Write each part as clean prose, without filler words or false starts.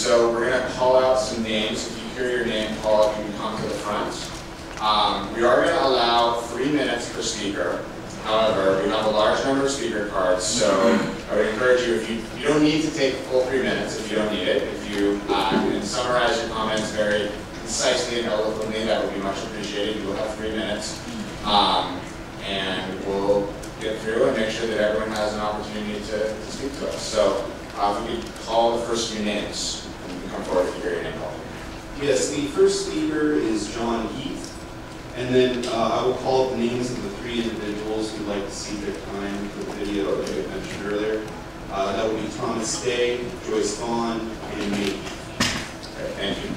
so we're going to call out some names. If you hear your name called, you can come to the front. We are going to allow 3 minutes per speaker. However, we have a large number of speaker cards, so I would encourage you, if you don't need to take the full 3 minutes if you don't need it. If you can summarize your comments very concisely and eloquently, that would be much appreciated. You will have 3 minutes. And we'll get through and make sure that everyone has an opportunity to speak to us. So if we could call the first few names, and you can come forward if you hear your name called. Yes, the first speaker is John Heath. And then I will call up the names of the 3 individuals who'd like to see their time for the video that I mentioned earlier. That would be Thomas Day, Joyce Vaughn, and me. Okay, thank you.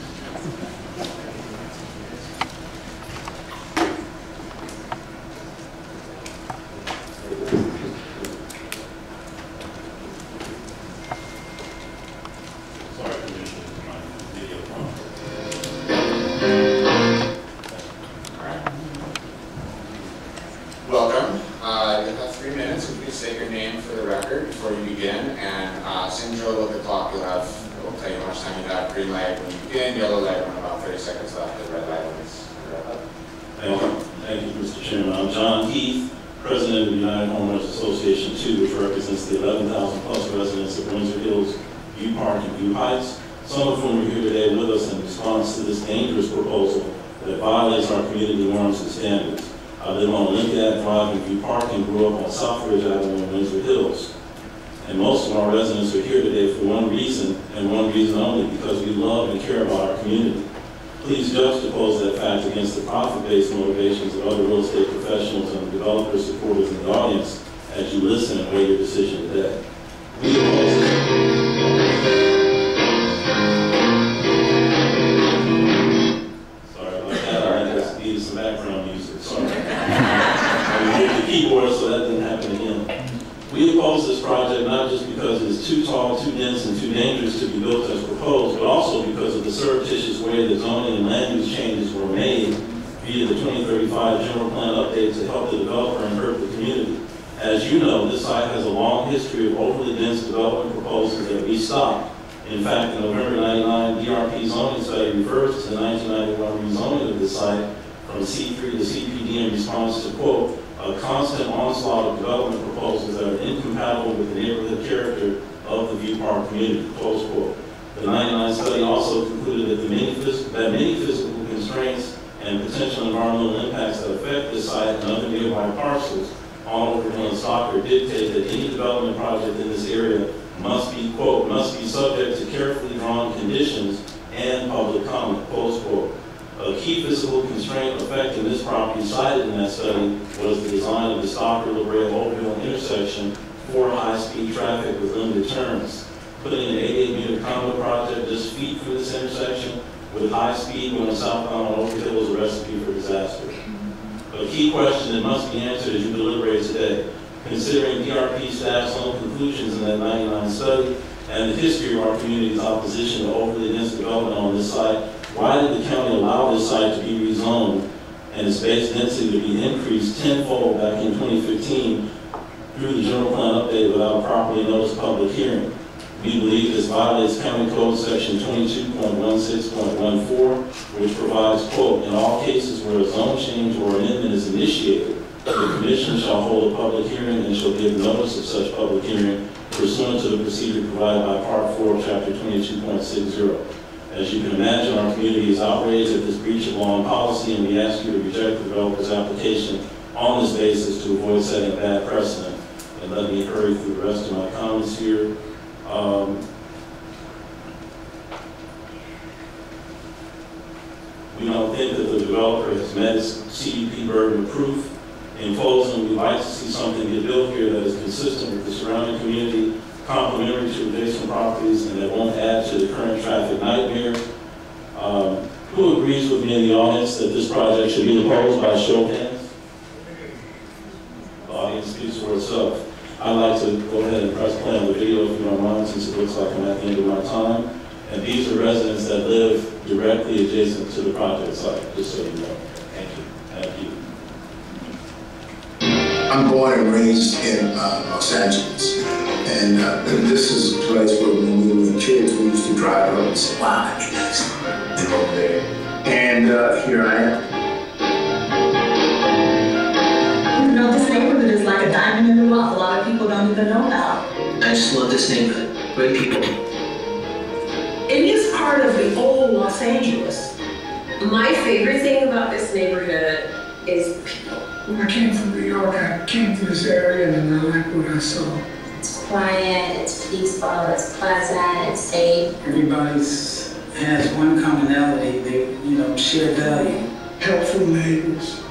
Some of whom are here today with us in response to this dangerous proposal that violates our community norms and standards. I live on Olympiad Drive in View Park and grew up on Southridge Avenue in Windsor Hills. And most of our residents are here today for one reason, and one reason only, because we love and care about our community. Please juxtapose that fact against the profit-based motivations of other real estate professionals and developer supporters in the audience as you listen and weigh your decision today. We oppose some background music, sorry. I hit the keyboard so that didn't happen again. We oppose this project not just because it is too tall, too dense, and too dangerous to be built as proposed, but also because of the surreptitious way that zoning and land use changes were made via the 2035 general plan update to help the developer and hurt the community. As you know, this site has a long history of overly dense development proposals that we stopped. In fact, the November '99 DRP zoning study refers to the 1991 rezoning of this site from C3 to CPD in response to, quote, a constant onslaught of development proposals that are incompatible with the neighborhood character of the View Park community, close quote. The '99 study also concluded that many physical constraints and potential environmental impacts that affect this site and other nearby parcels all over Hill and Stockard dictate that any development project in this area must be, quote, must be subject to carefully drawn conditions and public comment, close quote. A key physical constraint affecting this property cited in that study was the design of the Stockard-La Brea Overhill intersection for high-speed traffic with limited turns. Putting an 88-unit condo project just feet through this intersection with high speed going southbound on Overhill is a recipe for disaster. A key question that must be answered as you deliberate today, considering DRP staff's own conclusions in that '99 study and the history of our community's opposition to overly dense development on this site, why did the county allow this site to be rezoned and its base density to be increased tenfold back in 2015 through the general plan update without a properly noticed public hearing? We believe this violates County Code Section 22.16.14, which provides, quote, in all cases where a zone change or amendment is initiated, the Commission shall hold a public hearing and shall give notice of such public hearing pursuant to the procedure provided by Part 4 of Chapter 22.60. As you can imagine, our community is outraged at this breach of law and policy, and we ask you to reject the developer's application on this basis to avoid setting a bad precedent. And let me hurry through the rest of my comments here. We don't think that the developer has met its CUP burden of proof. In closing, we'd like to see something get built here that is consistent with the surrounding community, complementary to adjacent properties, and that won't add to the current traffic nightmare. Who agrees with me in the audience that this project should be opposed by show of hands? The audience speaks for itself. I'd like to go ahead and press play on the video if you don't mind, since it looks like I'm at the end of my time. And these are residents that live directly adjacent to the project site, just so you know. Thank you. Thank you. I'm born and raised in Los Angeles, and this is a place where when we were in being kids, we used to drive up and say, wow, that'd be nice. And over there. And here I am. You know, this neighborhood is like a diamond in the rough. A lot of people don't even know about. I just love this neighborhood. Great people. It is part of the old Los Angeles. My favorite thing about this neighborhood is people. When I came from New York, I came to this area and I like what I saw. It's quiet, it's peaceful, it's pleasant, it's safe. Everybody has one commonality, they share value. Helpful neighbors,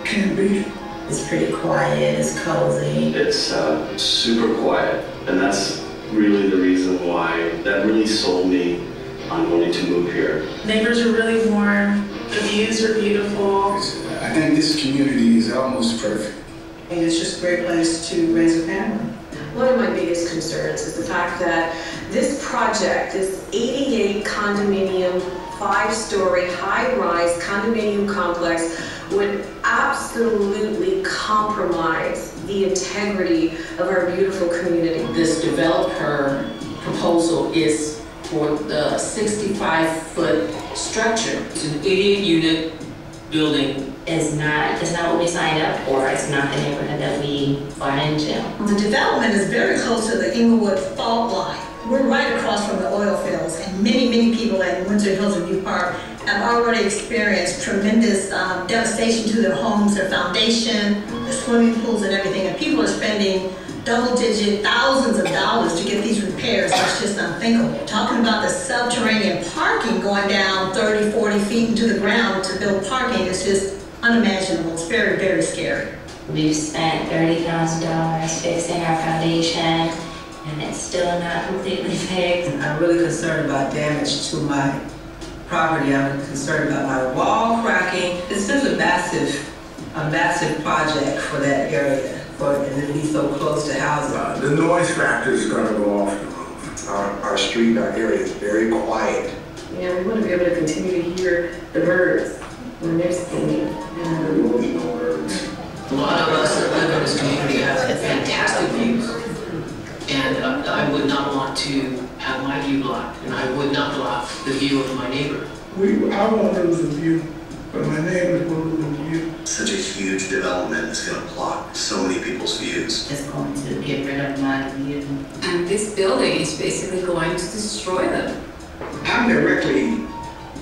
can't beat it. It's pretty quiet, it's cozy. It's super quiet, and that's really the reason why that really sold me on wanting to move here. Neighbors are really warm, the views are beautiful. I think this community is almost perfect. And it's just a great place to raise a family. One of my biggest concerns is the fact that this project, this 88 condominium, 5-story, high-rise condominium complex would absolutely compromise the integrity of our beautiful community. This developer proposal is for the 65-foot structure. It's an 88-unit building. It's not what we signed up for. It's not the neighborhood that we bought into. The development is very close to the Inglewood fault line. We're right across from the oil fields, and many people at Windsor Hills and View Park have already experienced tremendous devastation to their homes, their foundation, their swimming pools and everything, and people are spending double-digit thousands of dollars to get these repairs. It's just unthinkable. Talking about the subterranean parking going down 30, 40 feet into the ground to build parking is just unimaginable. It's very, very scary. We've spent $30,000 fixing our foundation, and it's still not completely fixed. I'm really concerned about damage to my property. I'm concerned about my wall cracking. It's just a massive project for that area, for it to be so close to housing. The noise factor is going to go off the roof. Our street, our area is very quiet. Yeah, we want to be able to continue to hear the birds when they're singing. There will be no birds. A lot of us that live in this community have fantastic views. And I would not want to have my view blocked, and I would not block the view of my neighbor. I won't lose the view, but my neighbors will lose the view. Such a huge development is going to block so many people's views. It's going to get rid of my view. And this building is basically going to destroy them. I'm directly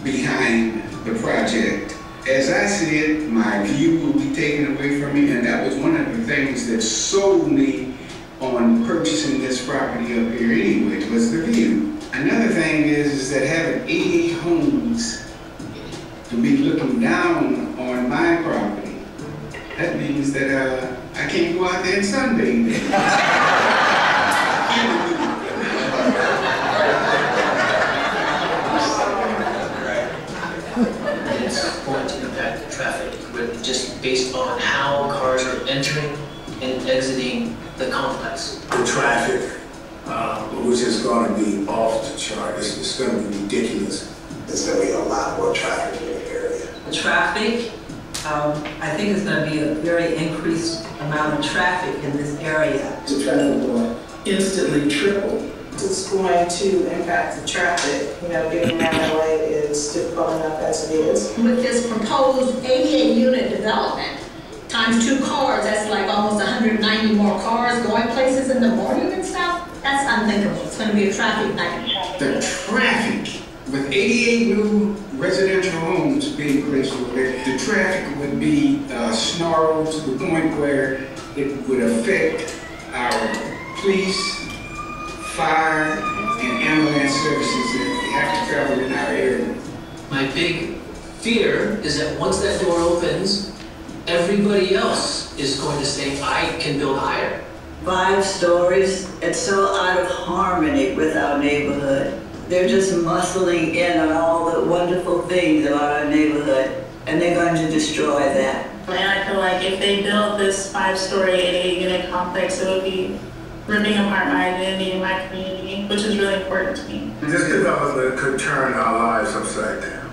behind the project. As I see it, my view will be taken away from me, and that was one of the things that sold me on purchasing this property up here anyway, was the view. Another thing is that having 88 homes to be looking down on my property, that means that I can't go out there and sunbathe. It's going to impact the traffic, just based on how cars are entering and exiting the complex. The traffic, which is going to be off the chart, it's going to be ridiculous. There's going to be a lot more traffic in the area. The traffic, I think it's going to be a very increased amount of traffic in this area. The traffic will instantly triple. It's going to impact the traffic. Getting around LA is difficult enough as it is. With this proposed 88-unit development, times 2 cars, that's like almost 190 more cars going places in the morning and stuff. That's unthinkable. It's going to be a traffic nightmare. The traffic, with 88 new residential homes being placed over there, the traffic would be snarled to the point where it would affect our police, fire, and ambulance services that have to travel in our area. My big fear is that once that door opens, everybody else is going to say, I can build higher. 5 stories, it's so out of harmony with our neighborhood. They're just muscling in on all the wonderful things about our neighborhood, and they're going to destroy that. And I feel like if they built this 5-story, 88-unit complex, it would be ripping apart my identity and my community, which is really important to me. This development could turn our lives upside down.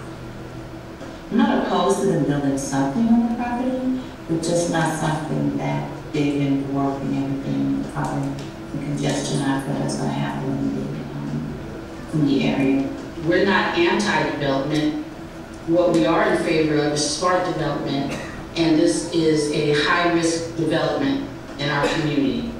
I'm not opposed to them building something on the property, but just not something that big and dwarfing everything. Probably the congestion I feel is going to happen when we in the area. We're not anti-development. What we are in favor of is smart development, and this is a high-risk development in our community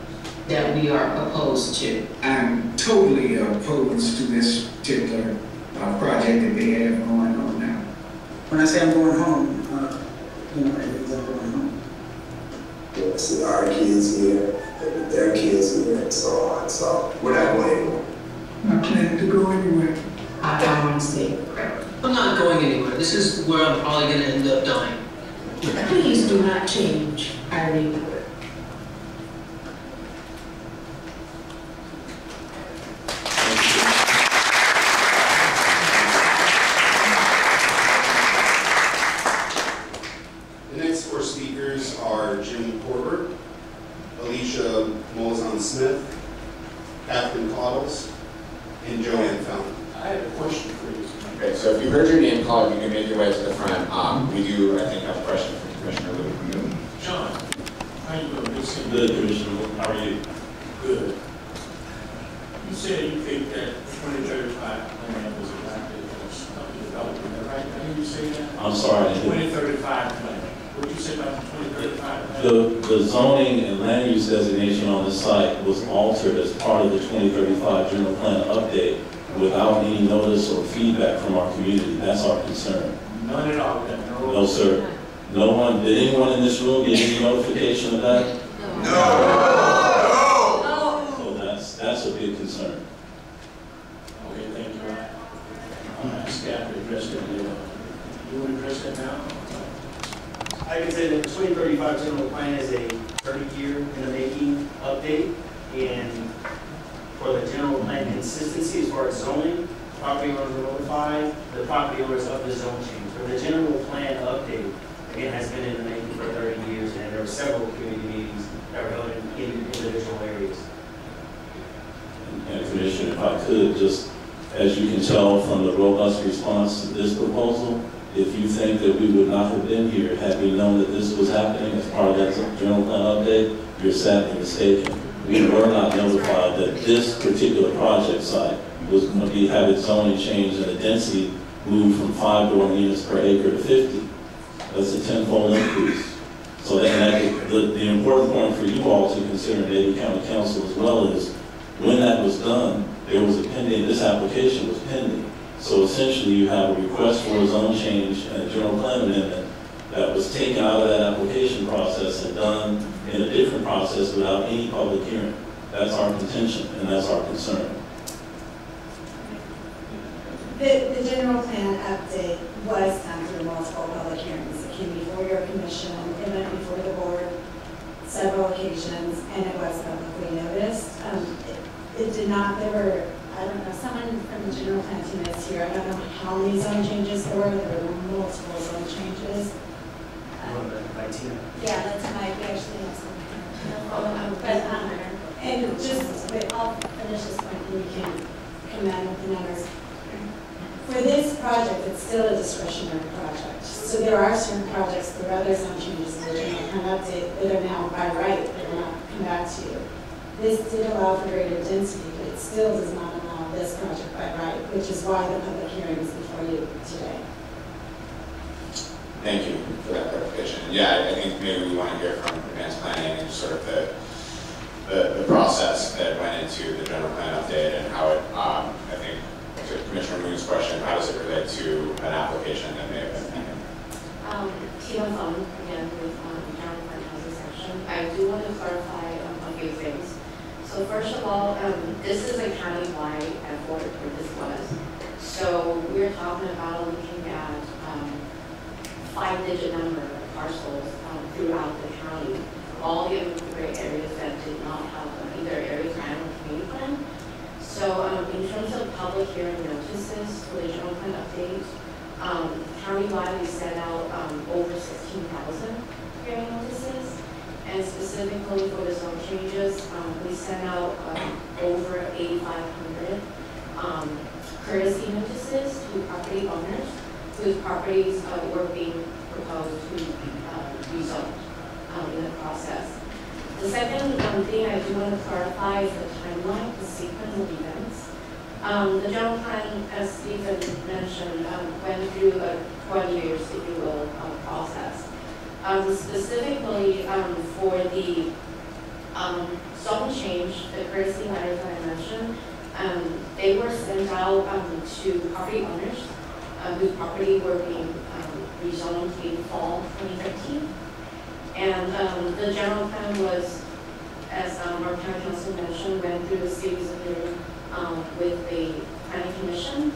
that we are opposed to. I'm totally opposed to this particular project that they have going on now. When I say I'm going home, you know, it is I'm going home. You'll see our kids here, their kids here, and so on. So we're not going anywhere. Not planning to go anywhere. I want to stay. I'm not going anywhere. This is where I'm probably going to end up dying. Please do not change our neighborhood. The next four speakers are Jim Corbett, Alicia Molzon-Smith, Catherine Cottles, and Joanne Fountain. I have a question for you. Okay, so if you heard your name called, you can make your way to the front. We do, I think, have a question from Commissioner Liu. John, how you doing? Good, Commissioner. How are you? Good. You said you think that 2035 plan was adopted as development, right? Did you say that? I'm sorry. 2035 plan. What did you say about the 2035 plan? The zoning and land use designation on the site was altered as part of the 2035 general plan update without any notice or feedback from our community. That's our concern. None at all. No, sir. No one, did anyone in this room get any notification of that? No. So that's a big concern. Okay, thank you. I'm going to ask staff to address that later. You want to address that now? I can say that the 2035 general plan is a 30-year in the making update, and for the general plan consistency as far as zoning, property owners are notified, the property owners of the zone change. For the general plan update, again, has been in the making for 30 years, and there were several community meetings that were held in individual areas. And Commissioner, if I could, just as you can tell from the robust response to this proposal, if you think that we would not have been here had we known that this was happening as part of that general plan update, you're sadly mistaken. We were not notified that this particular project site was going to have its zoning change and the density moved from 5 dwelling units per acre to 50. That's a 10-fold increase. So the important point for you all to consider in Davie County Council as well is when that was done, there was a pending, this application was pending. So essentially you have a request for a zone change and a general plan amendment that was taken out of that application process and done in a different process without any public hearing. That's our contention and that's our concern. The general plan update was done through multiple public hearings. It came before your commission, it went before the board several occasions, and it was publicly noticed. It did not, there were, I don't know, someone from the general plan team is here. I don't know how many zone changes there were. There were multiple zone changes. Yeah, that's Mike. We actually have some. And just, I'll finish this point and you can comment with the numbers. For this project, it's still a discretionary project. So there are certain projects, there are other zone changes in the general plan update that are now by right, that will not come back to you. This did allow for greater density, but it still does not allow this project by right, which is why the public hearing is before you today. Thank you for that clarification. Yeah, I think maybe we want to hear from advanced planning and sort of the process that went into the general plan update and how it, I think, to Commissioner Moon's question, how does it relate to an application that may have been pending? Tina Thun, again, with County Plan Housing Section. I do want to clarify a few things. So first of all, this is a county-wide effort, or this was. So we're talking about looking at 5-digit number of parcels throughout the county. All the other areas that did not have either areas or community plan. So in terms of public hearing notices for the general plan update, countywide we sent out over 16,000 hearing notices. And specifically for the zone changes, we sent out over 8,500 courtesy notices to property owners whose properties were being proposed to be rezoned in the process. The second thing I do want to clarify is the timeline, the sequence of events. The general plan, as Stephen mentioned, went through a 12 years, if you will, process. Specifically for the zone change, the courtesy letters that I mentioned, they were sent out to property owners whose property were being rezoned in fall 2013. And the general plan was, as our county council mentioned, went through a series of hearings with the planning commission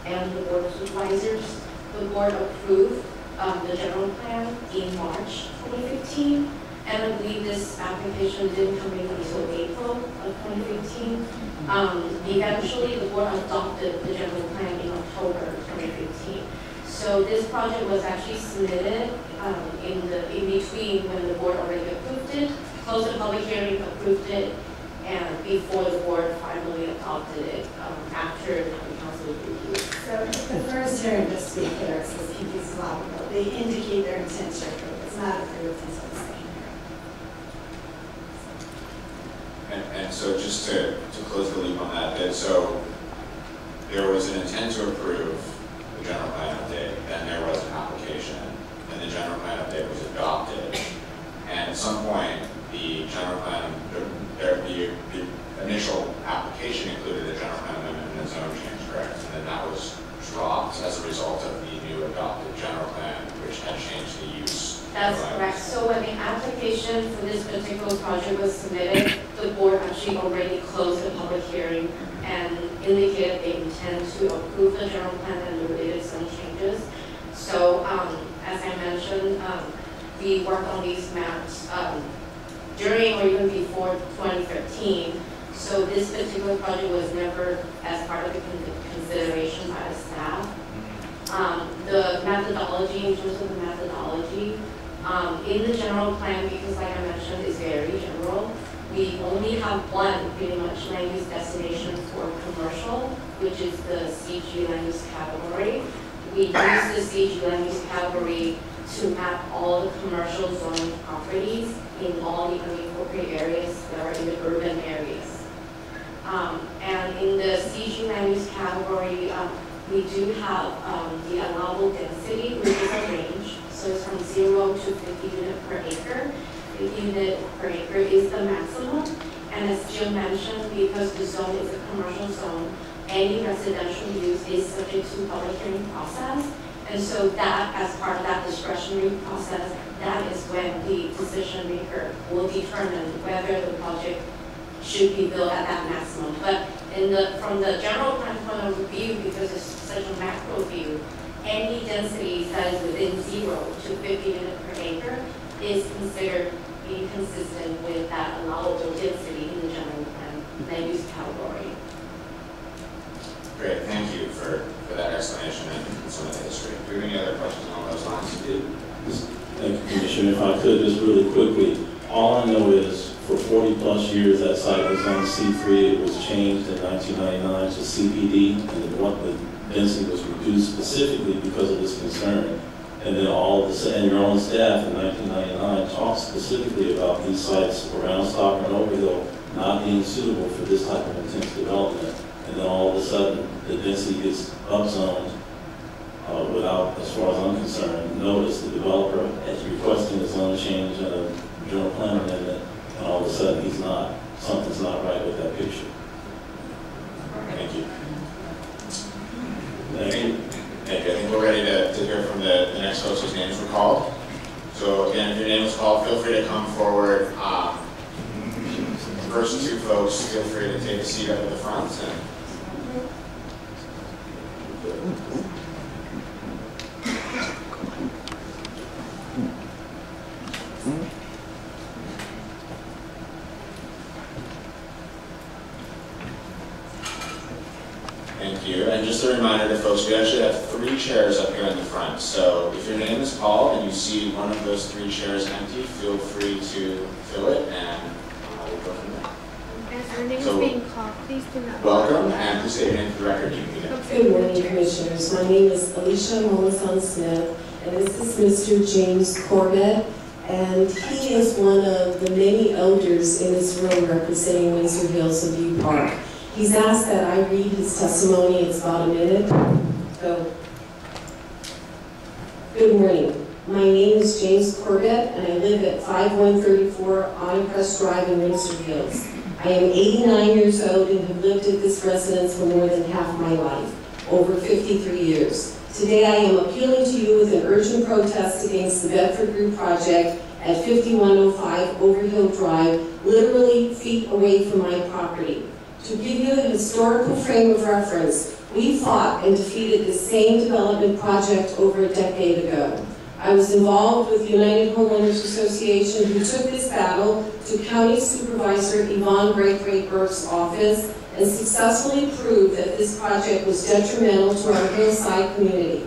and the board of supervisors. The board approved the general plan in March 2015, and I believe this application didn't come in until April of 2015. Eventually, the board adopted the general plan in October 2015. So this project was actually submitted in between when the board already approved it, closed the public hearing, approved it, and before the board finally adopted it after the county council review. So the first hearing, just to be clear, says keep allowable. They indicate their intent to approve. It's not approved until the second hearing. And so just to close the loop on that, so there was an intent to approve the general plan update, then there was an application, and the general plan update was adopted. And at some point, the general plan, the initial application included a general plan amendment and a zone change, correct? And then that was dropped as a result of the new adopted general plan, which had changed the use. That's correct. So when the application for this particular project was submitted, the board actually already closed the public hearing and indicated they intend to approve the general plan and the related zone changes. So as I mentioned, we worked on these maps during or even before 2013. So this particular project was never as part of the consideration by the staff. The methodology, in terms of the methodology, in the general plan, because like I mentioned, is very general, we only have one pretty much land use destination for commercial, which is the CG land use category. We use the CG land use category to map all the commercial zoning properties in all the unincorporated areas that are in the urban areas. And in the CG land use category, we do have the allowable density, which is a range. So it's from 0 to 50 units per acre. 50 units per acre is the maximum. And as Jill mentioned, because the zone is a commercial zone, any residential use is subject to public hearing process. And so that, as part of that discretionary process, that is when the decision maker will determine whether the project should be built at that maximum. But from the general plan point of view, because it's such a macro view, any density that is within 0 to 50 units per acre is considered being consistent with that allowable density in the general plan land use category. Great, thank you for that explanation and some of the history. Do we have any other questions along those lines? Thank you, Commissioner. If I could, just really quickly, all I know is for 40 plus years that site was on C3. It was changed in 1999 to CPD, and the density was reduced specifically because of this concern. And then all of a sudden, your own staff in 1999 talked specifically about these sites around Stockton and Overhill not being suitable for this type of intense development. And then all of a sudden, the density gets upzoned without, as far as I'm concerned, notice. The developer is requesting a zone change and a general plan amendment, and all of a sudden something's not right with that picture. Thank you. Thank you. Thank you. I think we're ready to hear from the next folks whose names were called. So again, if your name was called, feel free to come forward. The first two folks, feel free to take a seat up at the front. Thank you. And just a reminder to folks, we actually have 3 chairs up here in the front. So if your name is called and you see one of those 3 chairs empty, feel free to fill it, and we'll go from there. As your name is being called, please do not. Welcome, and please state your name for the record. You can begin. Good morning, Commissioners. My name is Alicia Molasan-Smith, and this is Mr. James Corbett, and he is one of the many elders in this room representing Windsor Hills and View Park. He's asked that I read his testimony. It's about a minute. So, good morning. My name is James Corbett, and I live at 5134 Honeycrest Drive in Windsor Hills. I am 89 years old and have lived at this residence for more than half my life, over 53 years. Today I am appealing to you with an urgent protest against the Bedford Group project at 5105 Overhill Drive, literally feet away from my property. To give you a historical frame of reference, we fought and defeated the same development project over a decade ago. I was involved with the United Homeowners Association, who took this battle to County Supervisor Yvonne Braithwaite-Burke's office and successfully proved that this project was detrimental to our hillside community.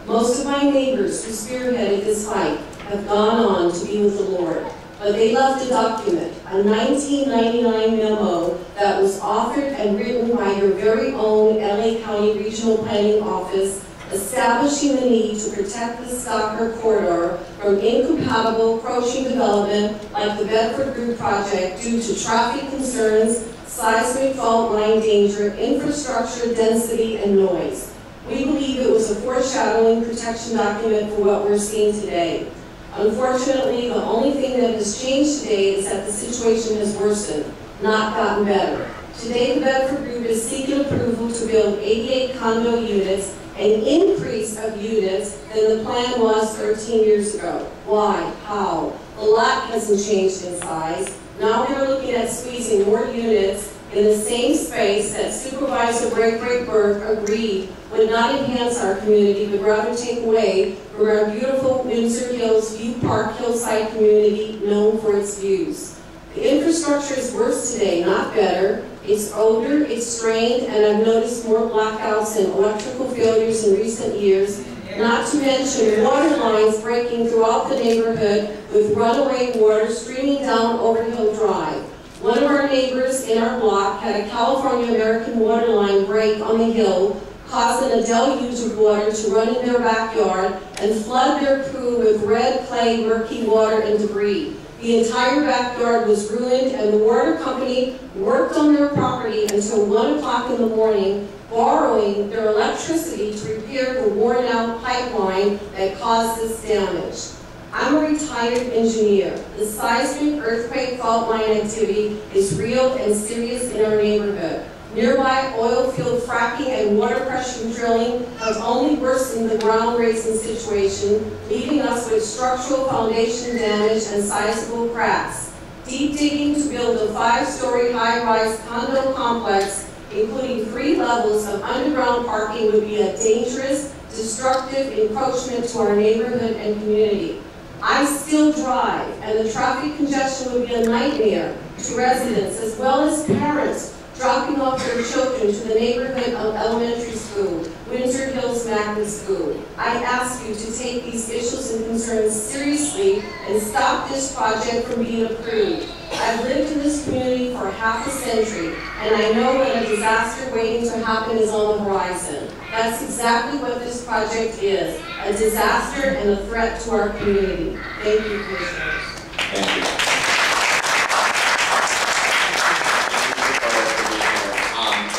Most of my neighbors who spearheaded this fight have gone on to be with the Lord, but they left a document, a 1999 memo that was authored and written by your very own LA County Regional Planning Office, establishing the need to protect the Stocker corridor from incompatible approaching development like the Bedford Group project due to traffic concerns, seismic fault line danger, infrastructure density, and noise. We believe it was a foreshadowing protection document for what we're seeing today. Unfortunately, the only thing that has changed today is that the situation has worsened, not gotten better. Today, the Bedford Group is seeking approval to build 88 condo units, an increase of units than the plan was 13 years ago. Why? How? The lot hasn't changed in size. Now we're looking at squeezing more units in the same space that Supervisor Braithwaite-Burke agreed would not enhance our community, but rather take away from our beautiful Windsor Hills View Park hillside community known for its views. The infrastructure is worse today, not better. It's older, it's strained, and I've noticed more blackouts and electrical failures in recent years, not to mention water lines breaking throughout the neighborhood with runaway water streaming down Overhill Drive. One of our neighbors in our block had a California American water line break on the hill, causing a deluge of water to run in their backyard and flood their pool with red clay, murky water and debris. The entire backyard was ruined, and the water company worked on their property until 1 o'clock in the morning, borrowing their electricity to repair the worn-out pipeline that caused this damage. I'm a retired engineer. The seismic earthquake fault line activity is real and serious in our neighborhood. Nearby oil field fracking and water pressure drilling have only worsened the ground raising situation, leaving us with structural foundation damage and sizable cracks. Deep digging to build a 5-story high-rise condo complex, including 3 levels of underground parking, would be a dangerous, destructive encroachment to our neighborhood and community. I still drive, and the traffic congestion would be a nightmare to residents as well as parents dropping off their children to the neighborhood elementary school, Windsor Hills Magnet School. I ask you to take these issues and concerns seriously and stop this project from being approved. I've lived in this community for half a century, and I know that a disaster waiting to happen is on the horizon. That's exactly what this project is, a disaster and a threat to our community. Thank you, Commissioners. Thank you.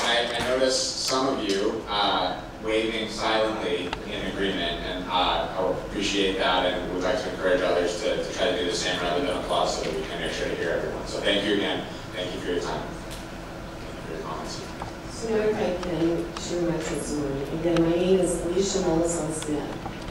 I noticed some of you waving silently in agreement, and I appreciate that, and would like to encourage others to try to do the same rather than applause, so that we can make sure to hear everyone. So thank you again. Thank you for your time. Thank you for your comments. So now if I can share my testimony. Again, my name is Alicia Mollison-Smith,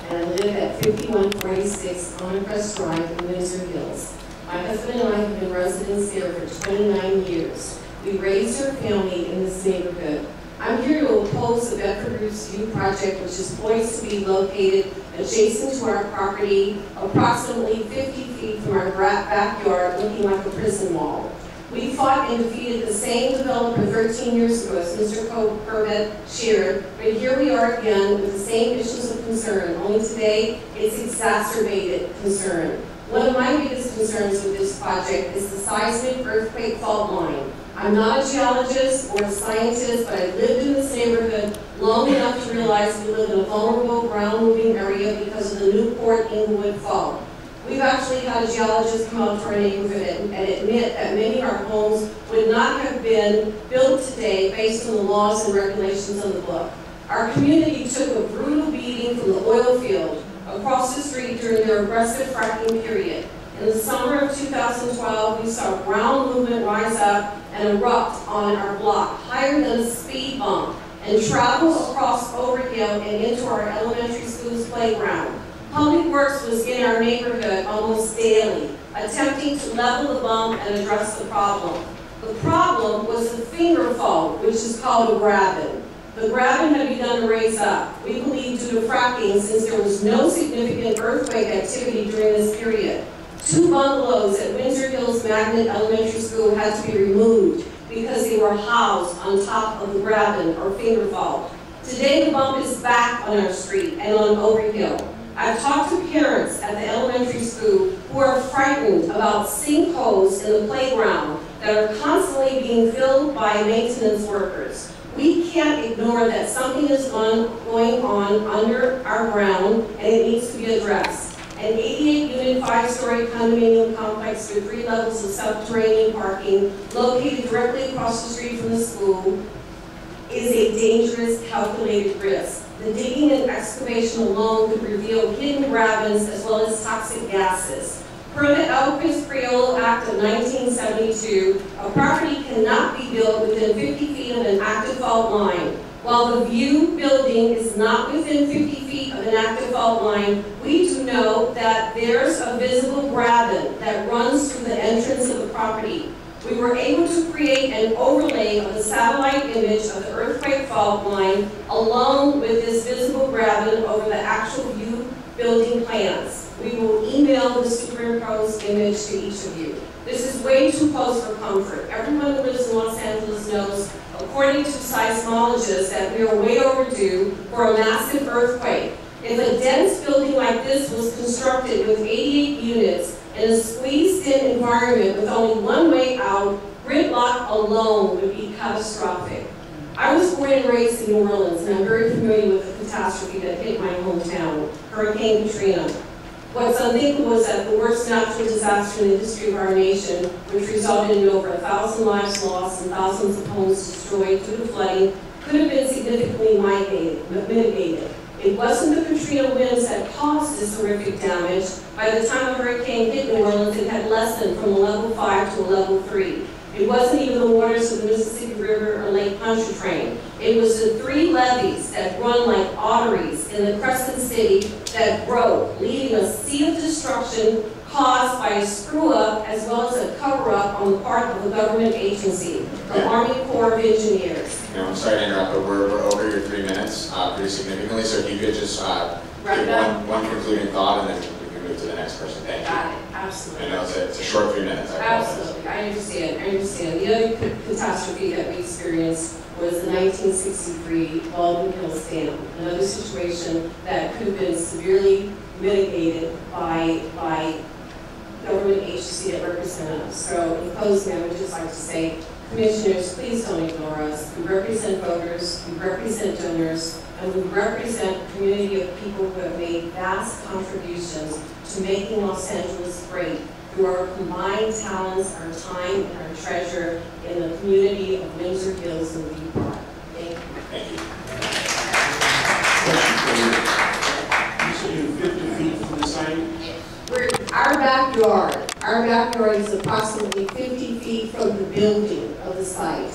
and I live at 5146 Honeycrest Drive in Windsor Hills. My husband and I have been residents here for 29 years. We raised our family in this neighborhood. I'm here to oppose the Bedford Group's View project, which is poised to be located adjacent to our property, approximately 50 feet from our backyard, looking like a prison wall. We fought and defeated the same developer 13 years ago, as Mr. Corbett shared, but here we are again with the same issues of concern, only today it's exacerbated concern. One of my biggest concerns with this project is the seismic earthquake fault line. I'm not a geologist or a scientist, but I've lived in this neighborhood long enough to realize we live in a vulnerable ground-moving area because of the Newport Inglewood fault. We've actually had a geologist come out to our neighborhood and admit that many of our homes would not have been built today based on the laws and regulations on the book. Our community took a brutal beating from the oil field across the street during their aggressive fracking period. In the summer of 2012, we saw ground movement rise up and erupt on our block, higher than a speed bump, and travel across Overhill and into our elementary school's playground. Public Works was in our neighborhood almost daily, attempting to level the bump and address the problem. The problem was the finger fault, which is called a graben. The graben had begun to raise up, we believe due to fracking, since there was no significant earthquake activity during this period. 2 bungalows at Windsor Hills Magnet Elementary School had to be removed because they were housed on top of the graben or finger fault. Today the bump is back on our street and on Overhill. I've talked to parents at the elementary school who are frightened about sinkholes in the playground that are constantly being filled by maintenance workers. We can't ignore that something is going on under our ground and it needs to be addressed. An 88-unit, 5-story condominium complex with 3 levels of subterranean parking located directly across the street from the school is a dangerous, calculated risk. The digging and excavation alone could reveal hidden gravens as well as toxic gases. Per the Elquist Priolo Act of 1972, a property cannot be built within 50 feet of an active fault line. While the View building is not within 50 feet of an active fault line, we do know that there's a visible graben that runs through the entrance of the property. We were able to create an overlay of the satellite image of the earthquake fault line along with this visible graben over the actual View building plans. We will email the superimposed image to each of you. This is way too close for comfort. Everyone who lives in Los Angeles knows, according to seismologists, that we are way overdue for a massive earthquake. If a dense building like this was constructed with 88 units in a squeezed-in environment with only one way out, gridlock alone would be catastrophic. I was born and raised in New Orleans, and I'm very familiar with the catastrophe that hit my hometown, Hurricane Katrina. What's unthinkable is that the worst natural disaster in the history of our nation, which resulted in over 1,000 lives lost and thousands of homes destroyed due to flooding, could have been significantly mitigated. It wasn't the Katrina winds that caused this horrific damage. By the time the hurricane hit New Orleans, it had lessened from a level 5 to a level 3. It wasn't even the waters of the Mississippi River or Lake Pontchartrain. It was the 3 levees that run like arteries in the Crescent City that broke, leaving a sea of destruction caused by a screw-up as well as a cover-up on the part of a government agency, the Army Corps of Engineers. I'm sorry to interrupt, but we're over your 3 minutes pretty significantly, so if you could just give one concluding thought and then we can move to the next person. Thank you. Got it, absolutely. I know it's a short 3 minutes. Absolutely, I understand. The other catastrophe that we experienced was the 1963 Baldwin Hills Dam, another situation that could have been severely mitigated by government agency that represent us. So in closing, I would just like to say, Commissioners, please don't ignore us. We represent voters, we represent donors, and we represent a community of people who have made vast contributions to making Los Angeles great through our combined talents, our time, and our treasure in the community of Windsor Hills and View Park. Thank you. Thank you. You said you're 50 feet from the site? Our backyard is approximately 50 feet from the building of the site.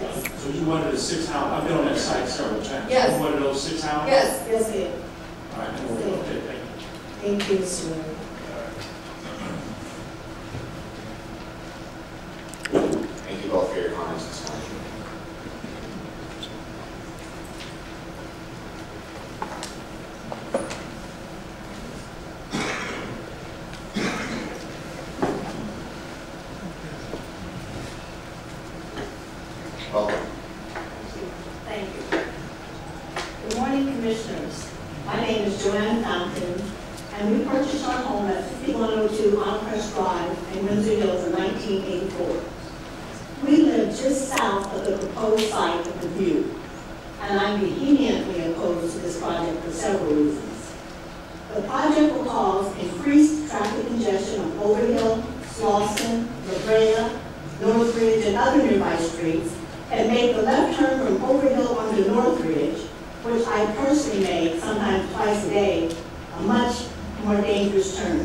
Yes. So you wanted a 6 house, I've been on that site several times. Yes. You wanted those 6 houses? Yes, ma'am. All right, okay, thank you. Thank you, Mr. Mayor. Thank you both for your comments this morning. Welcome. Thank you. Good morning, Commissioners. My name is Joanne Fountain, and we purchased our home at 5102 Onecrest Drive in Windsor Hills in 1984. We live just south of the proposed site of the View, and I'm vehemently opposed to this project for several reasons. The project will cause increased traffic congestion of Overhill, Slauson, La Brea, Northridge, and other nearby streets, and make the left turn from Overhill onto Northridge, which I personally make sometimes twice a day, a much more dangerous turn.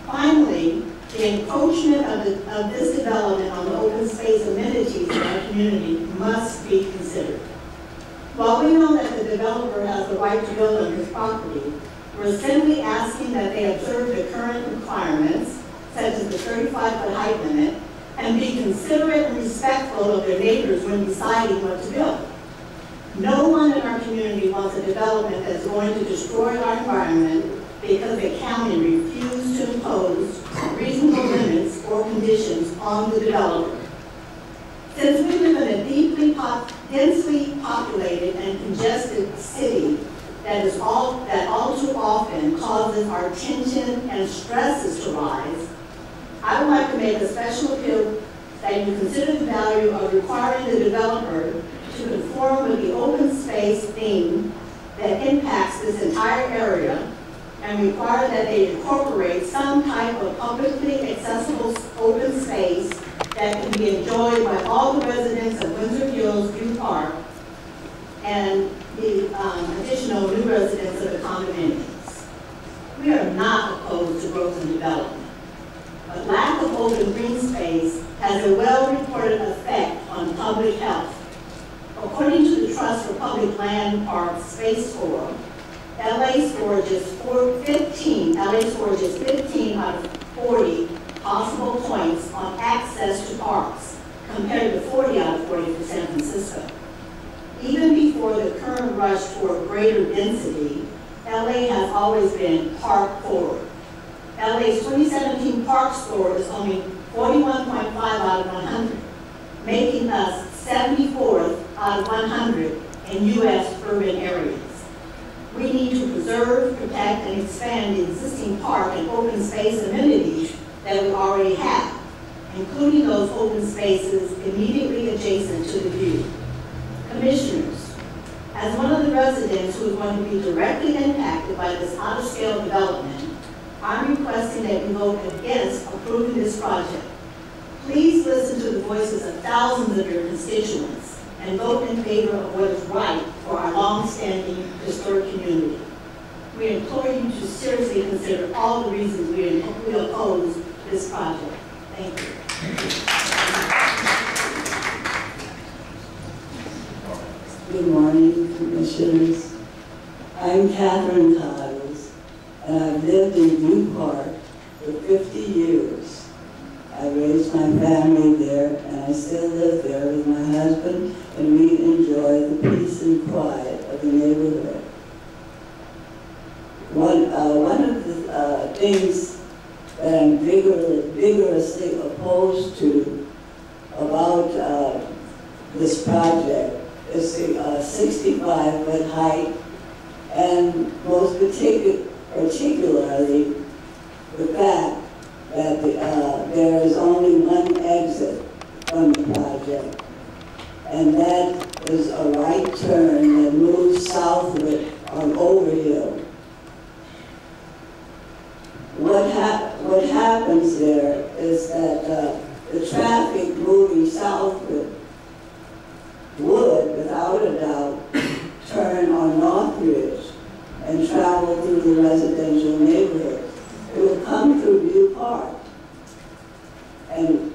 Finally, the encroachment of this development on the open space amenities in our community must be considered. While we know that the developer has the right to build on his property, we're simply asking that they observe the current requirements, such as the 35-foot height limit, and be considerate and respectful of their neighbors when deciding what to build. No one in our community wants a development that's going to destroy our environment because the county refused to impose reasonable limits or conditions on the developer. Since we live in a densely populated and congested city that all too often causes our tension and stresses to rise, I would like to make a special appeal that you consider the value of requiring the developer to conform with the open space theme that impacts this entire area, and require that they incorporate some type of publicly accessible open space that can be enjoyed by all the residents of Windsor Hills View Park and the additional new residents of the condominiums. We are not opposed to growth and development, but lack of open green space has a well-reported effect on public health. According to the Trust for Public Land Park Space Forum, LA scored just 15 out of 40 possible points on access to parks, compared to 40 out of 40 for San Francisco. Even before the current rush toward greater density, LA has always been park forward. LA's 2017 park score is only 41.5 out of 100, making us 74th out of 100 in U.S. urban areas. We need to preserve, protect, and expand the existing park and open space amenities that we already have, including those open spaces immediately adjacent to the view. Commissioners, as one of the residents who is going to be directly impacted by this out-of-scale development, I'm requesting that you vote against approving this project. Please listen to the voices of thousands of your constituents and vote in favor of what is right for our long-standing historic community. We implore you to seriously consider all the reasons we oppose this project. Thank you. Good morning, Commissioners. I'm Catherine Cottles, and I've lived in View Park for 50 years. I raised my family there, and I still live there with my husband, and we enjoy the peace and quiet of the neighborhood. One of the things that I'm vigorously opposed to about this project is the 65-foot height, and most particularly the fact that there is only one exit from the project, and that is a right turn that moves southward on Overhill. What happens there is that the traffic moving southward would, without a doubt, turn on Northridge and travel through the residential neighborhood. It will come through View Park. And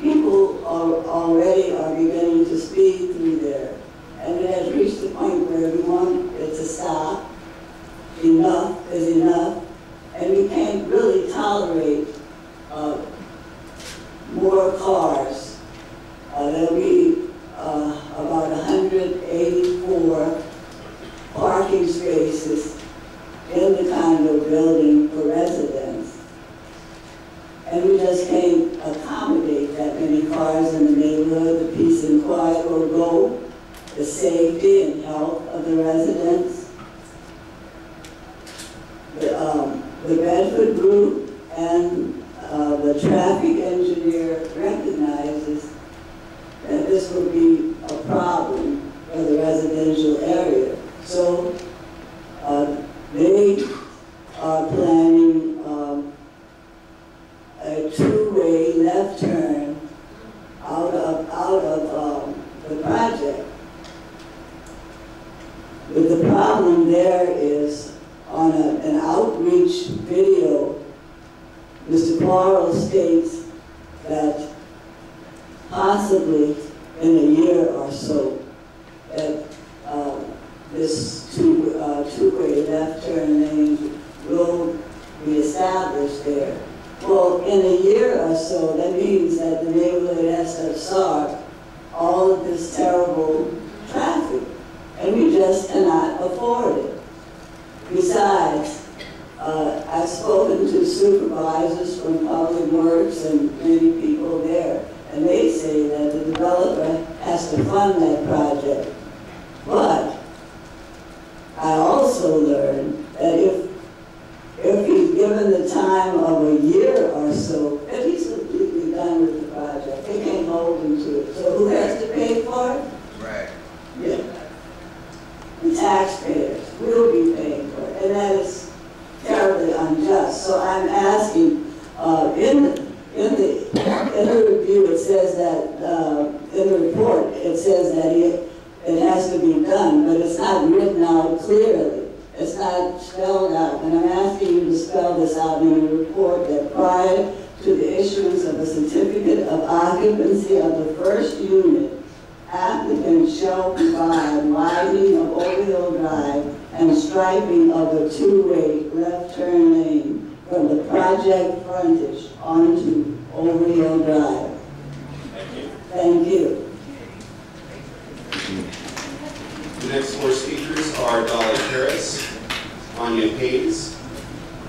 people already are beginning to speed through there. And it has reached the point where we want it to stop. Enough is enough. And we can't really tolerate more cars. There'll be about 184 parking spaces in the condo building for residents. And we just can't accommodate that many cars in the neighborhood. The peace and quiet will go, the safety and health of the residents. The Bedford Group and the traffic engineer recognizes that this will be a problem for the residential area. So they are planning outreach video, Mr. Quarles states that possibly in a year or so, that this two-way left turn lane will be established there. Well, in a year or so, that means that the neighborhood has to absorb all of this terrible traffic, and we just cannot afford it. Besides, I've spoken to supervisors from Public Works and many people there, and they say that the developer has to fund that project. But I also learned that if he's given the time of a year or so, that he's completely done with the project. They can't hold him to it. So who has to pay for it? Right. Yeah. The taxpayers will be paying for it, and that is terribly unjust. So I'm asking, in the review, it says that, in the report, it says that it has to be done, but it's not written out clearly. It's not spelled out, and I'm asking you to spell this out in the report that prior to the issuance of a certificate of occupancy of the first unit, applicants shall provide widening of Overhill Drive and striping of a two-way left turn lane from the project frontage onto Overhill Drive. Thank you. The next four speakers are Dolly Harris, Anya Hayes,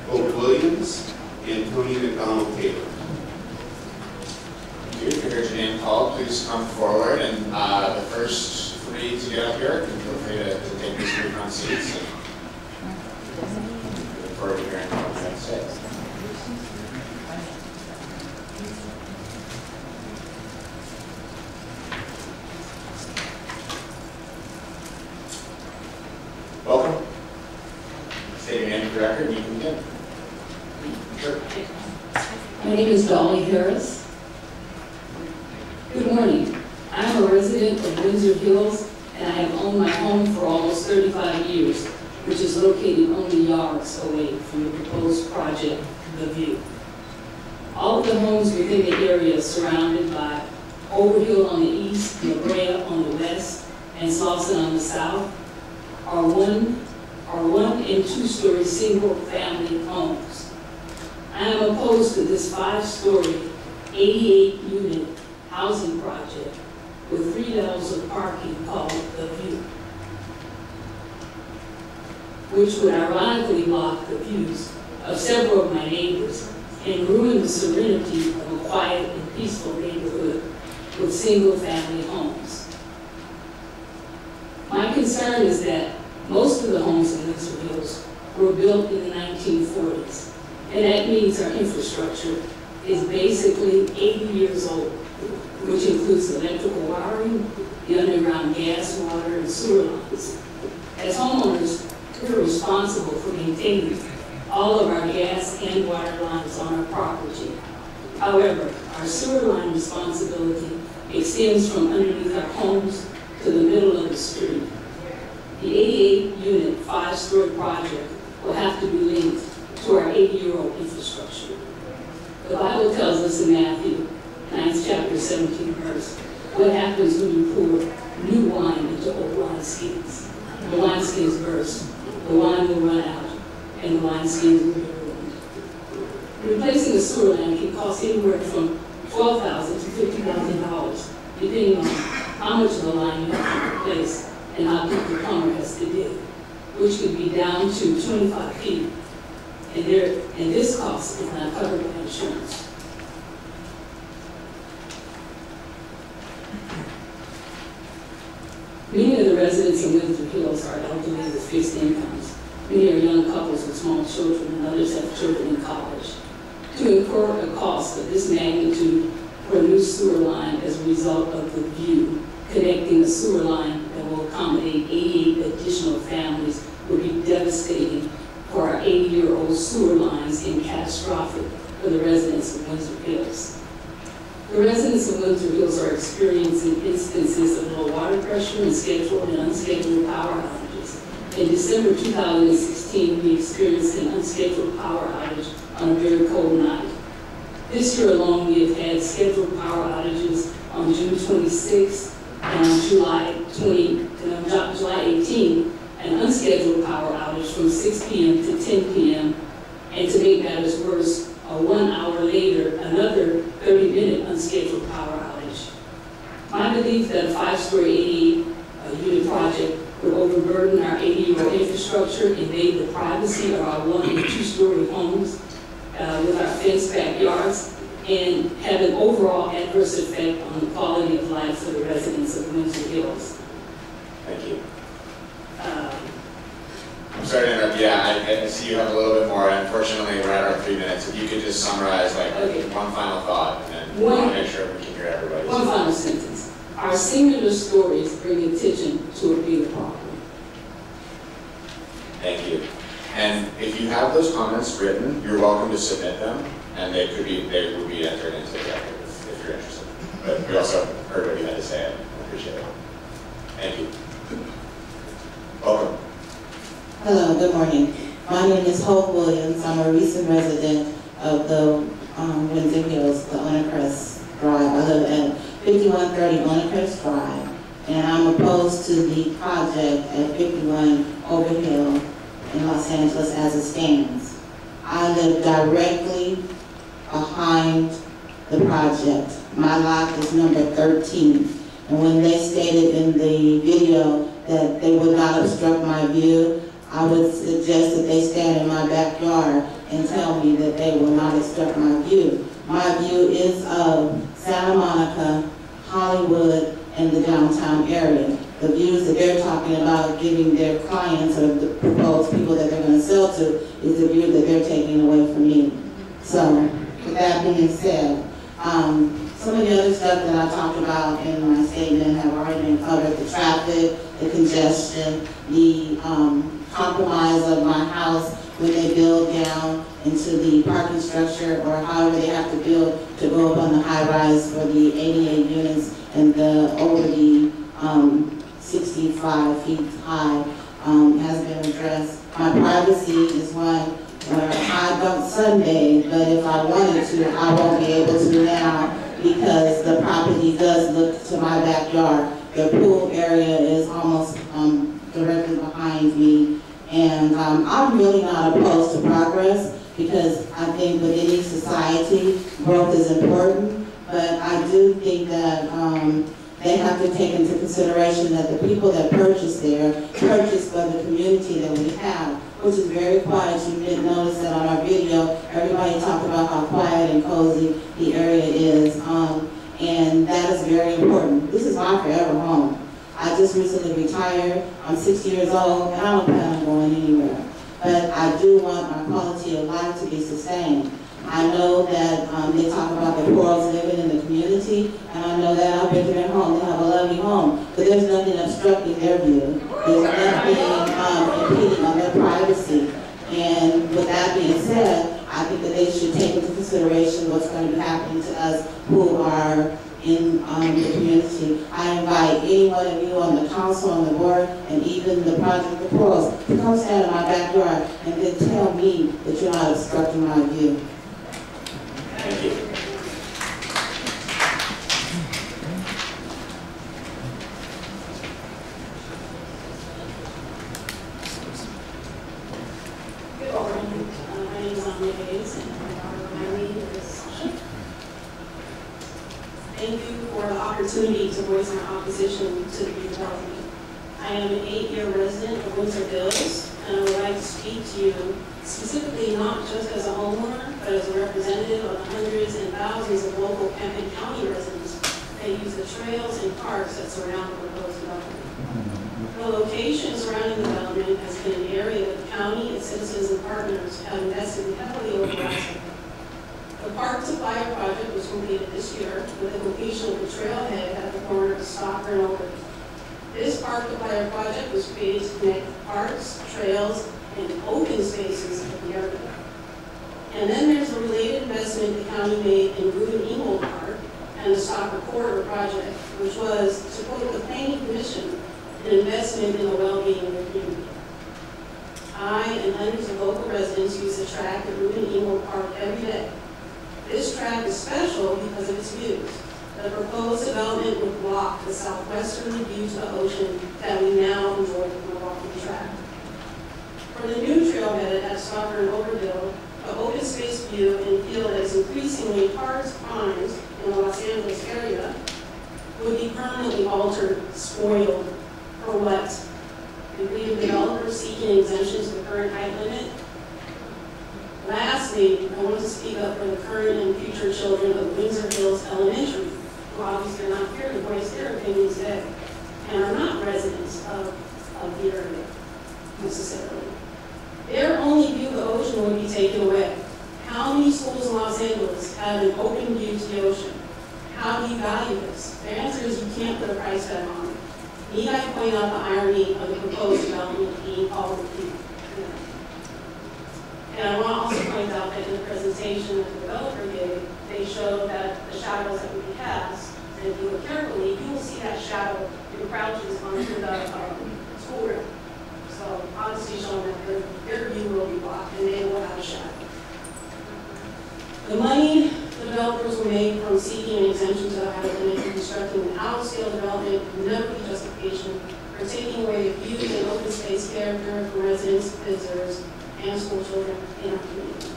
Hope Williams, and Tony McDonald Taylor. If you hear your name called, please come forward, and the first three to get up here can feel free to take these three front seats. Look forward to hearing what you have to say. Welcome. State your name for the record, and you can begin. Sure. My name is Dolly Harris. Good morning. I'm a resident of Windsor Hills, and I have owned my home for almost 35 years, which is located only yards away from the proposed project, The View. All of the homes within the area surrounded by Overhill on the east, La Brea on the west, and Slauson on the south are one and two-story single-family homes. I am opposed to this 5-story, 88-unit housing project with 3 levels of parking called The View, which would ironically block the views of several of my neighbors and ruin the serenity of a quiet and peaceful neighborhood with single-family homes. My concern is that most of the homes in Windsor Hills were built in the 1940s, and that means our infrastructure is basically 80 years old, which includes electrical wiring, the underground gas, water, and sewer lines. As homeowners, we're responsible for maintaining all of our gas and water lines on our property. However, our sewer line responsibility extends from underneath our homes to the middle of the street. The 88-unit, 5-story project will have to be linked to our 80-year-old infrastructure. The Bible tells us in Matthew 9th chapter 17 verse, what happens when you pour new wine into old wineskins? The wineskins burst, the wine will run out, and the wineskins will be ruined. Replacing the sewer line can cost anywhere from $12,000 to $50,000, depending on how much of the line you have to replace and how deep the plumber has to dig, which could be down to 25 feet. And this cost is not covered by insurance. Many of the residents in Windsor Hills are elderly with fixed incomes. Many are young couples with small children, and others have children in college. To incur a cost of this magnitude for a new sewer line as a result of The View, connecting a sewer line that will accommodate 88 additional families would be devastating for our 80-year-old sewer lines and catastrophic for the residents of Windsor Hills. The residents of Windsor Hills are experiencing instances of low water pressure and scheduled and unscheduled power outages. In December 2016, 2016, we experienced an unscheduled power outage on a very cold night. This year alone, we have had scheduled power outages on June 26th and on July 18th, an unscheduled power outage from 6 p.m. to 10 p.m. And to make matters worse, 1 hour later, another 30-minute unscheduled power outage. My belief that a 5-story 80-unit project would overburden our 80-year-old infrastructure, invade the privacy of our 1- and 2-story homes with our fenced backyards, and have an overall adverse effect on the quality of life for the residents of Windsor Hills. Thank you. I'm sorry to interrupt. Yeah, I see you have a little bit more. Unfortunately, we're at our 3 minutes. If you could just summarize one final thought, and then we want to make sure we can hear everybody. One final sentence. Our singular stories bring attention to a bigger problem. Thank you. And if you have those comments written, you're welcome to submit them, and they would be entered into the record if you're interested. But we also heard what you had to say. I appreciate it. Thank you. Welcome. Hello, good morning. My name is Hope Williams. I'm a recent resident of the Windsor Hills, the Onacrest Drive. I live at 5130 Onacrest Drive, and I'm opposed to the project at 51 Overhill in Los Angeles as it stands. I live directly behind the project. My lot is number 13, and when they stated in the video that they would not obstruct my view, I would suggest that they stand in my backyard and tell me that they will not obstruct my view. My view is of Santa Monica, Hollywood, and the downtown area. The views that they're talking about giving their clients or the proposed people that they're going to sell to is the view that they're taking away from me. So, with that being said, some of the other stuff that I talked about in my statement have already been covered: the traffic, the congestion, the compromise of my house when they build down into the parking structure, or however they have to build to go up on the high rise for the 88 units and the over the 65 feet high has been addressed. My privacy is one where I don't sunbathe, but if I wanted to, I won't be able to now because the property does look to my backyard. The pool area is almost directly behind me. And I'm really not opposed to progress because I think with any society, growth is important. But I do think that they have to take into consideration that the people that purchase there purchase for the community that we have, which is very quiet. You didn't notice that on our video, everybody talked about how quiet and cozy the area is. And that is very important. This is my forever home. I just recently retired. I'm 60 years old, and I don't plan on going anywhere. But I do want my quality of life to be sustained. I know that they talk about the poor's living in the community, and I know that I've been to their home. They have a lovely home, but there's nothing obstructing their view. There's nothing impeding on their privacy. And with that being said, I think that they should take into consideration what's going to be happening to us who are in the community. I invite any one of you on the council, on the board, and even the project proposals to come stand in my backyard and then tell me that you're not obstructing my view. Thank you. Good morning. My name is Anya Hayes, and my name is Sasha. Thank you for the opportunity to voice my opposition to the redevelopment. I am an 8-year resident of Windsor Hills, and I would like to speak to you specifically not just as a homeowner, but as a representative of the hundreds and thousands of local Camden County residents that use the trails and parks that surround the proposed development. The location surrounding the development has been an area that the county, its citizens, and partners have invested heavily over the last decade. The Park to Fire project was completed this year with the completion of the trailhead at the corner of Stocker and Oakland. This Park to Fire project was created to connect parks, trails, and open spaces of the area. And then there's the related investment the county made in Rudin-Inghold Park and the Stocker Corridor project, which was, to quote the Planning Commission, an investment in the well-being of the community. I I and hundreds of local residents use the track at Reuben Ingle Park every day. This track is special because of its views. The proposed development would block the southwesterly view to the ocean that we now enjoy from the walking track. For the new trailhead at Stalker and Overville, the open space view and feel that is increasingly hard to find in the Los Angeles area would be permanently altered, spoiled, for what? And we have developers seeking exemption to the current height limit. Lastly, I want to speak up for the current and future children of Windsor Hills Elementary, who obviously are not here to voice their opinions today, and are not residents of the area necessarily. Their only view of the ocean would be taken away. How many schools in Los Angeles have an open view to the ocean? How do you value this? The answer is you can't put a price tag on it. Need I point out the irony of the proposed development being called the view? And I want to also point out that in the presentation that the developer gave, they showed that the shadows that would be cast, and if you look carefully, you will see that shadow encroaches onto the school rail. So obviously showing that their view will be blocked and they will have a shadow. The money the developers will make from seeking an exemption to the height limit and constructing an out-of-scale development will never be justification for taking away the views and open space character from residents, visitors, and school children in our community.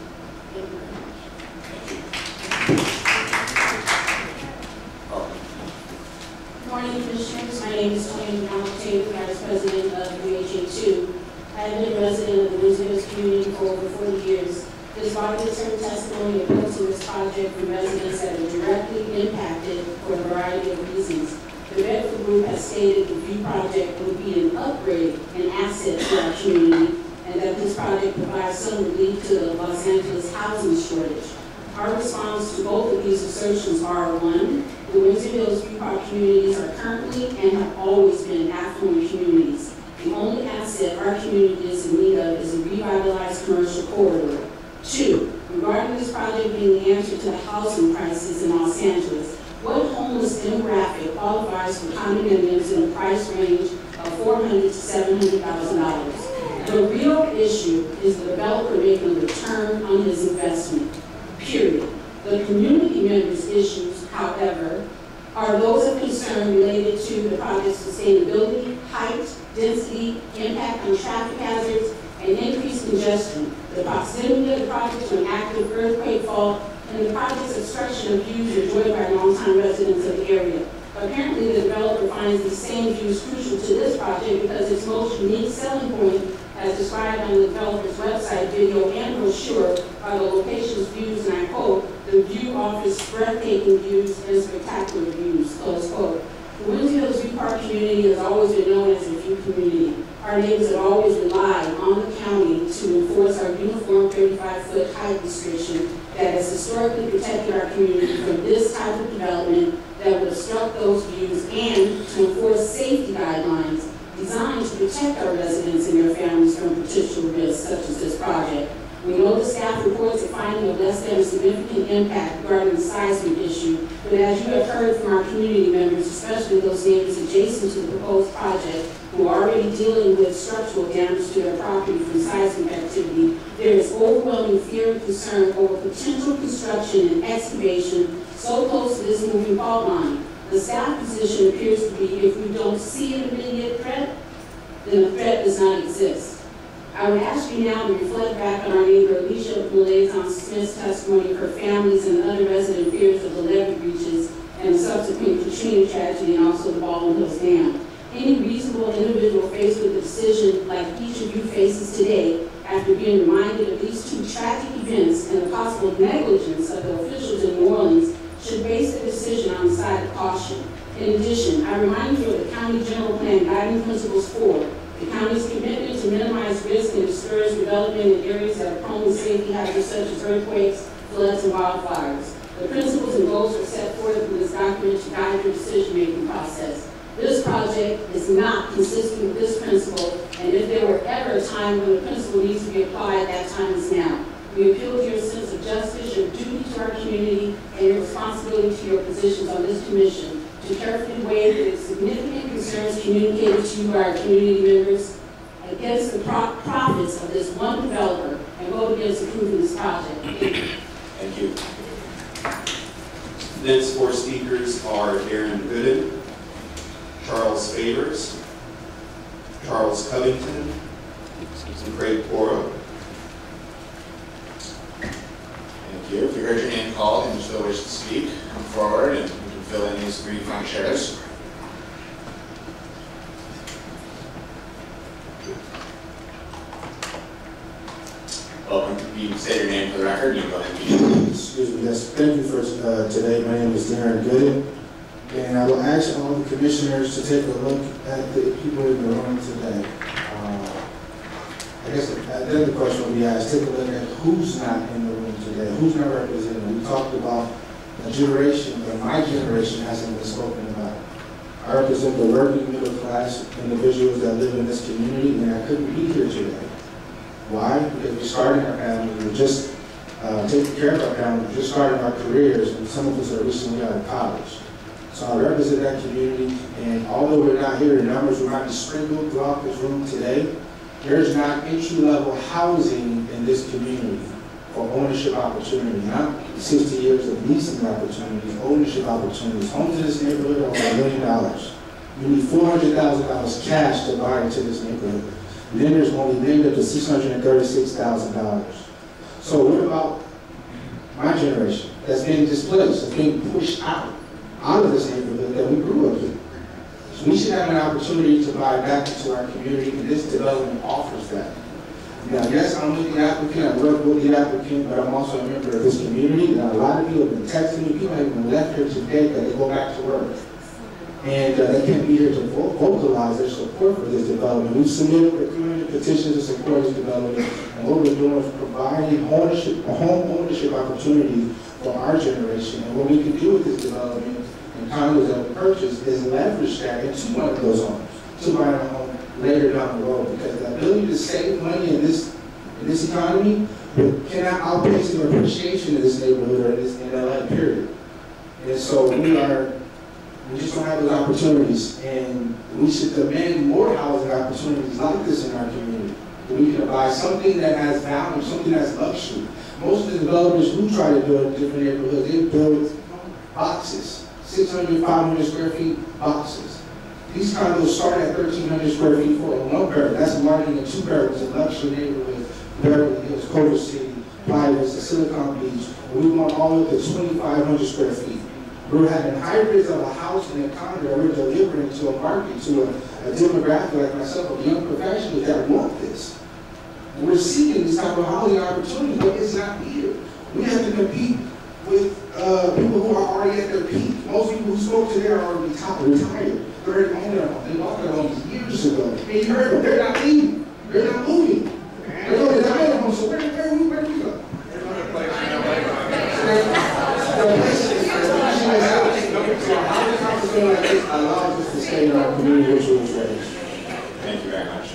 Thank you very much. Good morning, Commissioners. My name is Tony Hamilton, Vice President of UHA2. I have been a resident of the Windsor Hills community for over 40 years. This body of certain testimony opposing this project from residents that are directly impacted for a variety of reasons. The Bedford Group has stated the View project will be an upgrade and asset to our community, and that this project provides some relief to the Los Angeles housing shortage. Our response to both of these assertions are: one, the Windsor Hills View Park communities are currently and have always been affluent communities. The only asset our community is in need of is a revitalized commercial corridor. Two, regarding this project being the answer to the housing crisis in Los Angeles, what homeless demographic qualifies for condominiums in a price range of $400,000 to $700,000? The real issue is the developer making a return on his investment, period. The community members' issues, however, are those of concern related to the project's sustainability, height, density, impact on traffic hazards, and increased congestion, the proximity of the project to an active earthquake fault, and the project's obstruction of views enjoyed by longtime residents of the area. Apparently, the developer finds these same views crucial to this project because its most unique selling point, as described on the developer's website, video, and brochure, are the location's views, and I quote, "The view offers breathtaking views and spectacular views," close quote. The Windsor Hills View Park community has always been known as a view community. Our neighbors have always relied on the county to enforce our uniform 35-foot height restriction that has historically protected our community from this type of development that would obstruct those views, and to enforce safety guidelines designed to protect our residents and their families from potential risks such as this project. We know the staff reports a finding of less than a significant impact regarding the seismic issue, but as you have heard from our community members, especially those neighbors adjacent to the proposed project who are already dealing with structural damage to their property from seismic activity, there is overwhelming fear and concern over potential construction and excavation so close to this moving fault line. The staff position appears to be, if we don't see an immediate threat, then the threat does not exist. I would ask you now to reflect back on our neighbor Alicia Malazan Smith's testimony of her families and other resident fears of the levee breaches and the subsequent Katrina tragedy and also the Baldwin Hills Dam. Any reasonable individual faced with a decision like each of you faces today, after being reminded of these two tragic events and the possible negligence of the officials in New Orleans, should base their decision on the side of caution. In addition, I remind you of the County General Plan Guiding Principles 4, the county's commitment to minimize risk and discourage development in areas that are prone to safety hazards such as earthquakes, floods, and wildfires. The principles and goals are set forth in this document to guide your decision-making process. This project is not consistent with this principle, and if there were ever a time when the principle needs to be applied, that time is now. We appeal to your sense of justice, your duty to our community, and your responsibility to your positions on this commission to carefully weigh the significant concerns communicated to you by our community members. I against the profits of this one developer and vote against approving this project. Thank you. Next four speakers are Darren Gooden, Charles Favors, Charles Covington, and Craig Pora. Thank you. If you heard your name called and you still wish to speak, come forward and you can fill in these 3 front chairs. Welcome. You can say your name for the record. You can go ahead and begin. Excuse me. Yes. Thank you for today. My name is Darren Gooden, and I will ask all the commissioners to take a look at the people in the room today. I guess the other question will be asked, take a look at who's not in the room today, who's not represented. We talked about a generation, but my generation hasn't been spoken about. I represent the working middle class individuals that live in this community, and I couldn't be here today. Why? Because we're starting our family, we're just taking care of our family, we're just starting our careers, and some of us are recently out of college. So I represent that community, and although we're not here, the numbers will not be sprinkled throughout this room today. There's not entry-level housing in this community for ownership opportunity, not 60 years of leasing opportunities, ownership opportunities. Homes in this neighborhood are over $1 million. You need $400,000 cash to buy into this neighborhood. Lenders only lend up to $636,000. So what about my generation that's being displaced, that's being pushed out of this neighborhood that we grew up in? We should have an opportunity to buy back into our community, and this development offers that. Now, yes, I'm with the applicant, I work with the applicant, but I'm also a member of this community. Now, a lot of people have been texting me, people have even left here today that they go back to work. And they can't be here to vocalize their support for this development. We've submitted over 300 petitions to support this development, and what we're doing is providing ownership, a home ownership opportunity for our generation. And what we can do with this development and condos that we purchase is leverage that into one of those homes, to buy a home later down the road. Because the ability to save money in this economy cannot outpace the appreciation of this neighborhood or in LA, period. And so we just don't have those opportunities, and we should demand more housing opportunities like this in our community. We can buy something that has value, something that's luxury. Most of the developers who try to build different neighborhoods, they build boxes, 600, 500 square feet boxes. These condos start at 1,300 square feet for a 1-bedroom. That's marketing a 2-bedroom in luxury neighborhood, Beverly Hills, Culver City, Pirates, Silicon Beach. We want all of the 2,500 square feet. We're having hybrids of a house and a condo that we're delivering to a market, to a demographic like myself, of young professionals that want this. And we're seeking this type of housing opportunity, but it's not here. We have to compete with people who are already at their peak. Most people who spoke today are already retired. They're already on their home. They bought their homes years ago. And you heard them. They're not leaving. They're not moving. They're going to their home. So where do we go? Allows us to stay in our community, which was raised. Thank you very much.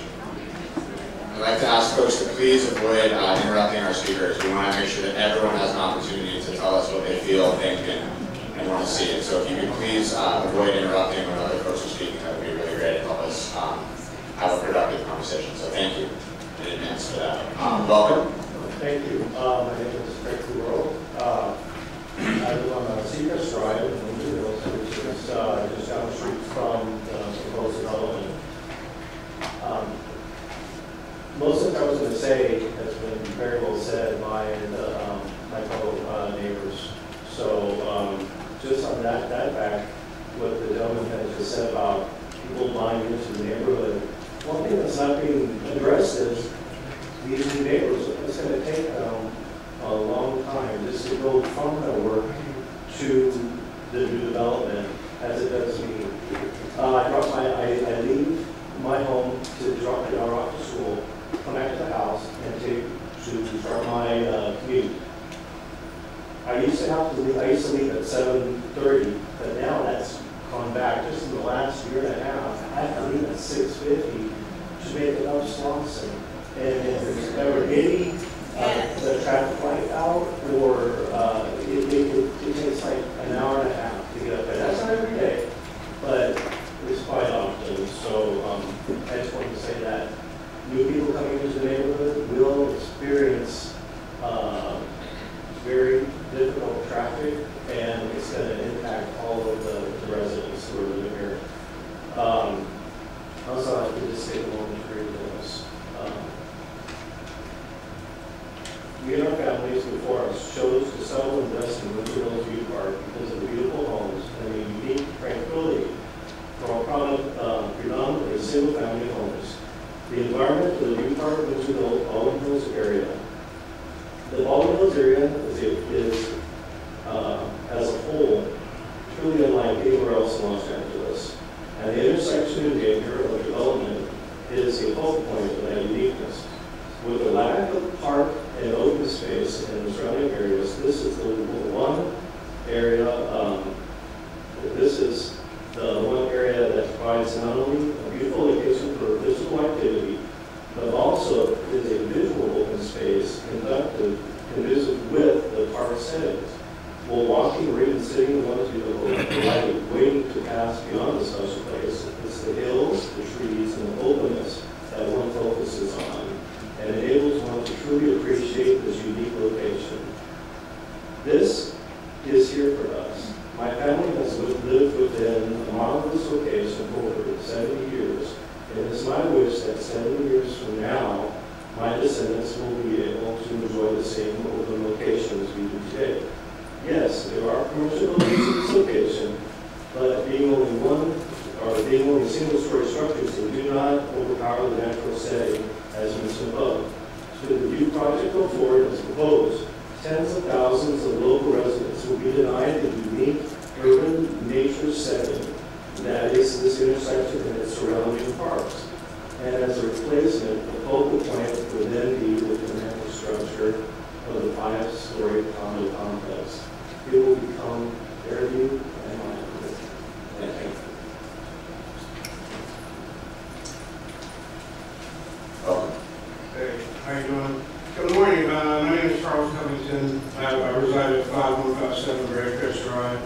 I'd like to ask folks to please avoid interrupting our speakers. We want to make sure that everyone has an opportunity to tell us what they feel, think, and want to see it. So if you could please avoid interrupting when other folks are speaking, that would be really great. It help us have a productive conversation. So thank you in advance for that. Welcome. Thank you. My name is Craig Pora. I live on Seacrest Drive in Windsor Hills, which is just down the street from the proposed development. Most of what I was going to say has been very well said by my fellow neighbors. So just on that fact, what the gentleman had just said about people buying into the neighborhood, one thing that's not being addressed is these new neighbors. It's going to take a long time just to go from their work to the new development as it does me. I leave my home to drop my daughter off to school, come back to the house, and to start my commute. I used to leave at 7:30, but now that's gone back. Just in the last year and a half, I have to leave at 6:50 to make it up to Swanson. And if there's ever any the traffic light out, or it takes like an hour and a half to get up there. That's not every day, but it's quite often. So I just wanted to say that. traffic, and it's going to impact all of the residents who are living here. Also, I could just take a moment to read this. We and our families before us chose to settle and invest in Windsor Hills View Park because of the beautiful homes and the unique tranquility from a product predominantly single-family homes. The environment of the View Park Windsor Hills Baldwin Hills area. The Baldwin Hills area is as a whole, truly unlike anywhere else in Los Angeles. And the intersection and danger of development is a focal point of that uniqueness. With the lack of park and open space in the surrounding areas, this is the one area, this is the one area that provides not only a beautiful location for physical activity, but also is a visual open space conducive with the park settings. While walking or even sitting in one's vehicle, waiting to pass beyond the special place, it's the hills, the trees, and the openness that one focuses on, and enables one to truly appreciate this unique location. This is here for us. My family has lived within a marvelous location for over 70 years, and it's my wish that 70 years from now, my descendants will be able to enjoy the same open locations we do today. Yes, there are commercial buildings in this location, but being only single-story structures, they do not overpower the natural setting as mentioned above. Should the View project go forward as proposed, tens of thousands of local residents will be denied the unique urban nature setting that is this intersection and its surrounding parks. And as a replacement, the focal point would then be within the infrastructure of the 5-story condo complex. It will become Fairview and Miami. Thank you. Hey, how you doing? Good morning. My name is Charles Covington. I reside at 5157 Red Crest Drive.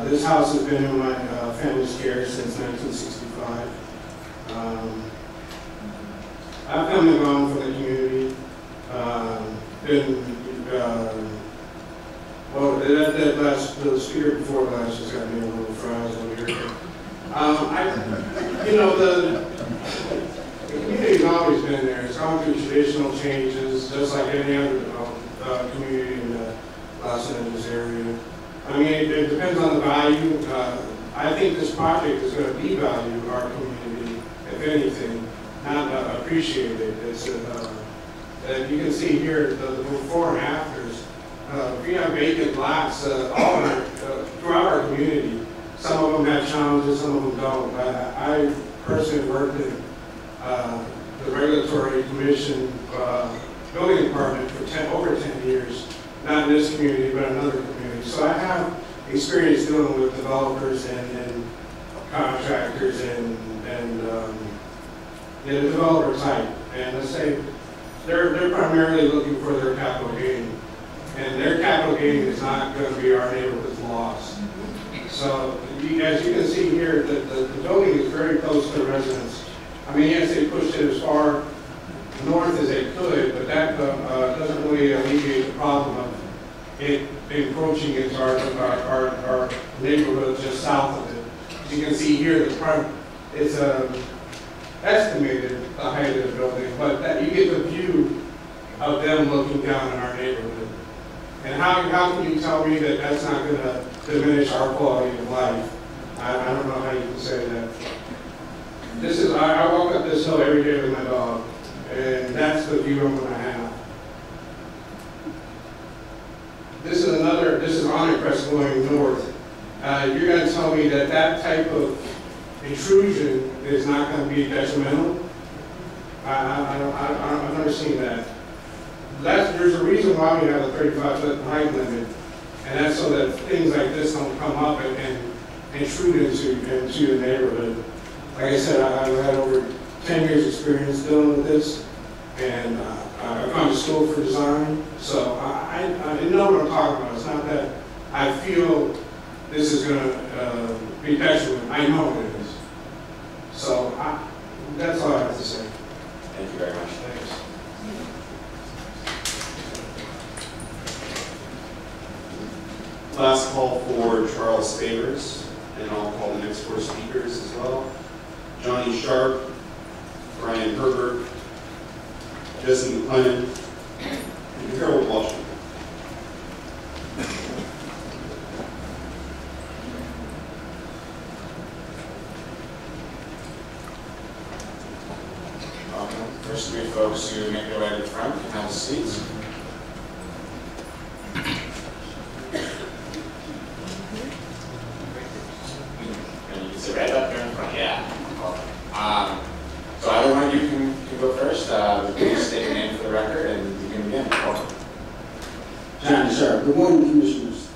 This house has been in my family's care since 1965. I've come and gone from the community. The speaker before last just got me a little fries over here. The community's always been there. It's gone through traditional changes, just like any other community in the Los Angeles area. I mean, it depends on the value. I think this project is going to devalue our community, if anything, not appreciate it. It's you can see here the before and afters. We have vacant lots throughout our community. Some of them have challenges, some of them don't. I personally worked in the regulatory commission building department for over 10 years, not in this community, but another community. So I have experience dealing with developers and contractors and the developer type. And let's say they're primarily looking for their capital gain. And their capital gain is not going to be our neighborhood's loss. So as you can see here, the building is very close to the residents. I mean, yes, they pushed it as far north as they could, but that doesn't really alleviate the problem of it encroaching into our neighborhood just south of it. As you can see here, it's estimated the height of the building, but you get the view of them looking down in our neighborhood. And how can you tell me that that's not going to diminish our quality of life? I don't know how you can say that. I walk up this hill every day with my dog, and that's the view I'm going to have. This is Honor Crest going north. You're going to tell me that that type of intrusion is not going to be detrimental? I've never seen that. There's a reason why we have a 35-foot height limit, and that's so that things like this don't come up and intrude into the neighborhood. Like I said, I've had over 10 years experience dealing with this, and I've gone to school for design, so I know what I'm talking about. It's not that I feel this is going to be detrimental. I know it is. So that's all I have to say. Thank you very much. Thanks. Last call for Charles Favors, and I'll call the next four speakers as well. Johnny Sharp, Brian Herbert, Jesse McLennan, and Harold Washington. First three folks who make their way to the front can have seats. And you can sit right up there in front. Yeah. So either one of you can go first. Please state your name for the record and you can begin. Johnny Sharp. Good morning, Commissioners.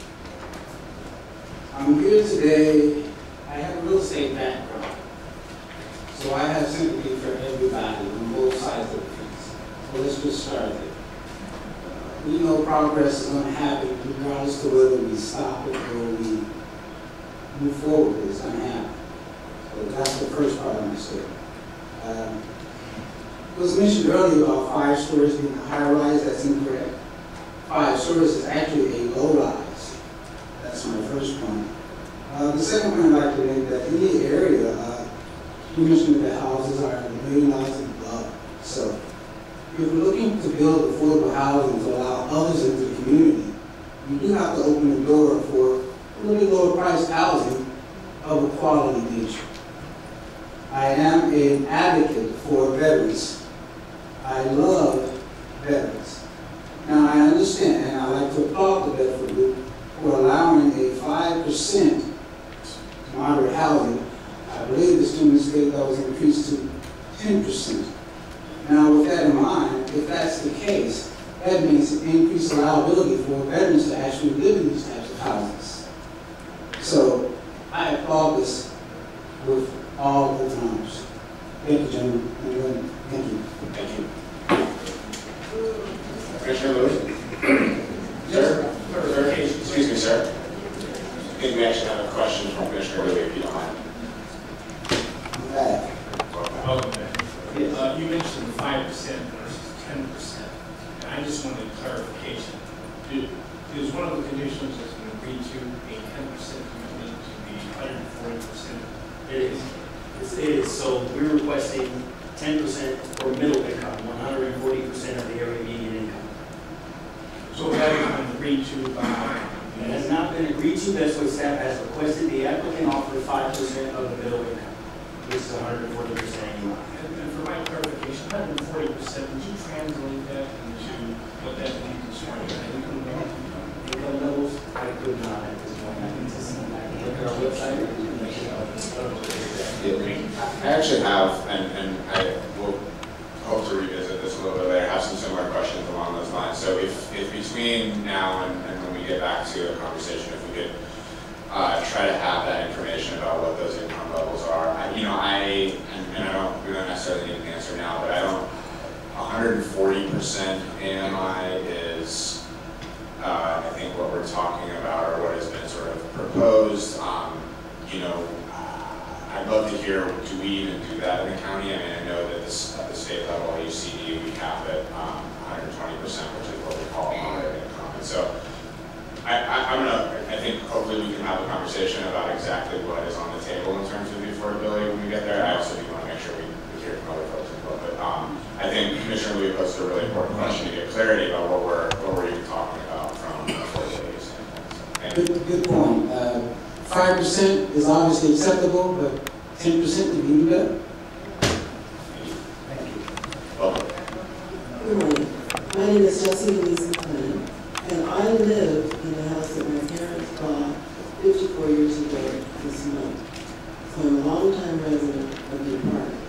I'm here today. I have a real estate background, so I have sympathy for everybody on both sides of the fence. So let's just start there. We know progress is going to happen regardless to whether we stop it or we move forward. It's going to happen. So that's the first part of my story. It was mentioned earlier about 5 stories being a high rise. That's incorrect. 5 stories is actually a low rise. That's my first point. The second point I'd like to make that in the area, you mentioned that houses are $1 million and above. So if we're looking to build affordable housing to allow others into the community, you do have to open the door for a little bit lower priced housing of a quality nature. I am an advocate for veterans. I love veterans. Now I understand, and I like to applaud the Bedford Group for allowing a 5% moderate housing. I believe the student state that was increased to 10%. Now with that in mind, if that's the case, that means increased allowability for veterans to actually live in these types of houses. So I applaud this with all the times. Thank you, gentlemen. Thank you. Thank you. Commissioner Lewis? Sir? Excuse me, sir. I think we actually have a question from Commissioner Lewis, if you don't mind. Okay. You mentioned 5% versus 10%, and I just wanted clarification. Is one of the conditions that's been agreed to a 10% commitment to the 140%? It is. So we're requesting 10% for middle income, 140% of the area median income. So that has been agreed to by? It has not been agreed to. That's what staff has requested. The applicant offered 5% of the middle income, which is 140% annual. And for my clarification, 140%, would you translate that into what that means for income levels? I could not at this point. I need to see. I can look at our website. I actually have, and I will hope to revisit this a little bit later, have some similar questions along those lines. So if between now and when we get back to a conversation, if we could try to have that information about what those income levels are. We don't necessarily need an answer now, but I don't, 140% AMI is, I think what we're talking about or what has been sort of proposed. I'd love to hear, do we even do that in the county? I mean, I know that this, at the state level, UCD, we cap it 120%, which is what we call moderate income. And so I think hopefully we can have a conversation about exactly what is on the table in terms of the affordability when we get there. I also do want to make sure we hear from other folks as well. But I think Commissioner Lee posed a really important question to get clarity about what we're even talking about from an affordability standpoint. Good point. 5% is obviously acceptable, but 10% would be even better. Thank you. Welcome. Good morning. My name is Jessie Louise McLean, and I live in the house that my parents bought 54 years ago this month. So I'm a long-time resident of the apartment.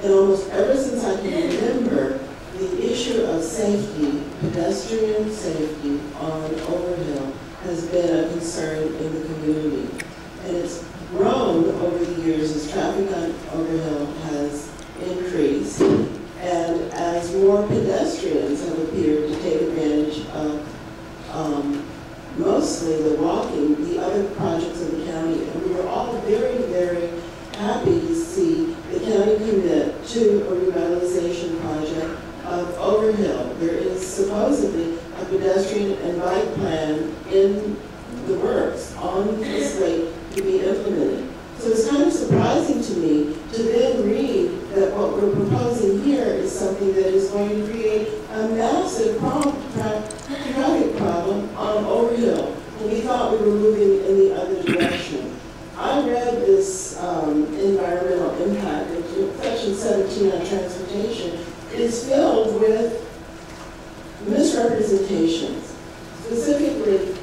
And almost ever since I can remember, the issue of safety, pedestrian safety on Overhill, has been a concern in the community. And it's grown over the years as traffic on Overhill has increased and as more pedestrians have appeared to take advantage of mostly the walking, the other projects of the county. And we were all very, very happy to see the county commit to a revitalization project of Overhill. There is supposedly a pedestrian and bike plan in the works. at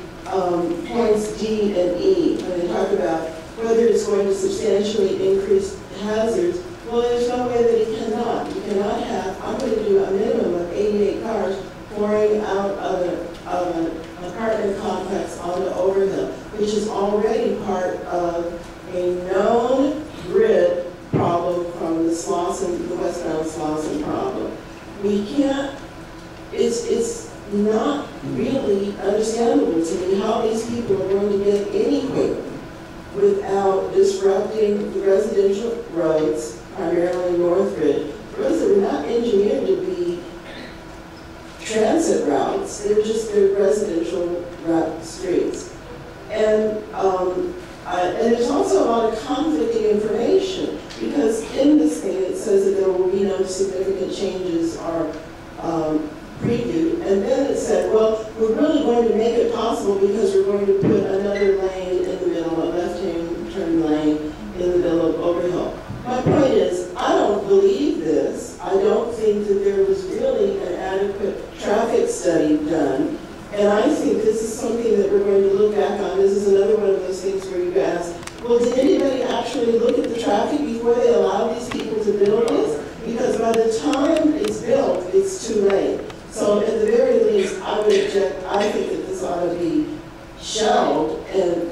points D and E, when they talk about whether it's going to substantially increase hazards. Well, there's no way that it cannot. You cannot have, I'm going to do a minimum of 88 cars pouring out of an apartment complex onto Overhill, which is already part of a known grid problem from the Slauson, the westbound Slauson problem. We can't, it's not really understandable to me how these people are going to get anywhere without disrupting the residential roads, primarily Northridge. Roads that were not engineered to be transit routes, they're residential route streets. And there's also a lot of conflicting information, because in this thing it says that there will be no significant changes or previewed, and then it said, well, we're really going to make it possible because we're going to put another lane in the middle, a left-hand turn lane in the middle of Overhill. My point is, I don't believe this. I don't think that there was really an adequate traffic study done. And I think this is something that we're going to look back on. This is another one of those things where you ask, well, did anybody actually look at the traffic before they allowed these people to build this? Because by the time it's built, it's too late. So at the very least, I would object. I think that this ought to be shelved and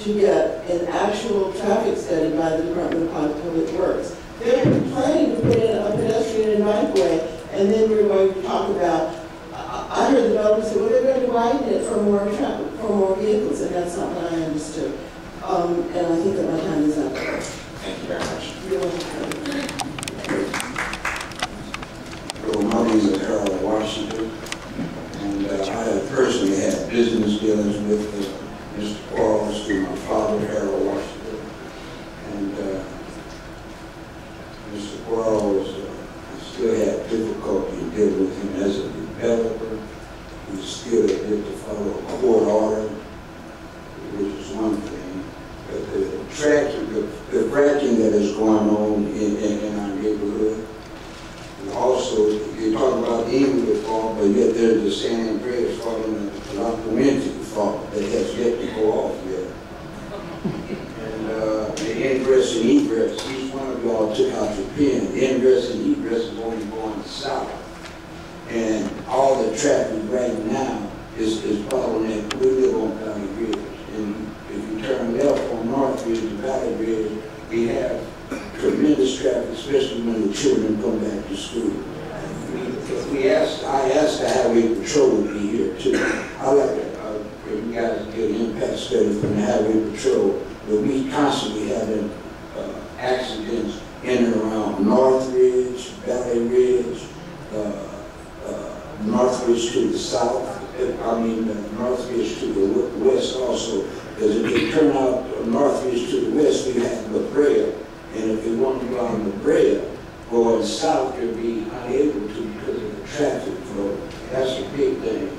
to get an actual traffic study by the Department of Public Works. They're planning to put in a pedestrian and bikeway, and then we're going to talk about, I heard the developers say, well, they're going to widen it for more traffic, for more vehicles, and that's not what I understood. And I think that my time is up. Thank you very much. You're welcome. My name is Harold Washington, and I personally had business dealings with Mr. Quarles through my father, Harold Washington. And Mr. Quarles, I still had difficulty dealing with him as a developer. We still had to follow a court order, which is one thing. But the fracking that is going on in our neighborhood. And also, you talk about the Inglewood fault, but yet there's the San Andreas fault and the La Puente fault that has yet to go off yet. And the ingress and egress, each one of y'all took out your pen. The ingress and egress is only going south. And all the traffic right now is bottleneck. We live on Valley Bridge. And if you turn left on North Bridge and Valley Bridge, we have tremendous traffic, especially when the children come back to school. I asked the highway patrol to be here too. I like for you guys to get an impact study from the highway patrol, but we constantly having accidents in and around North Ridge, Valley Ridge, North Ridge to the south. North Ridge to the west also. Because if they turn out North Ridge to the west, we have La Brea. And if they want to go on La Brea, going south, they'll be unable to because of the traffic flow. That's a big thing.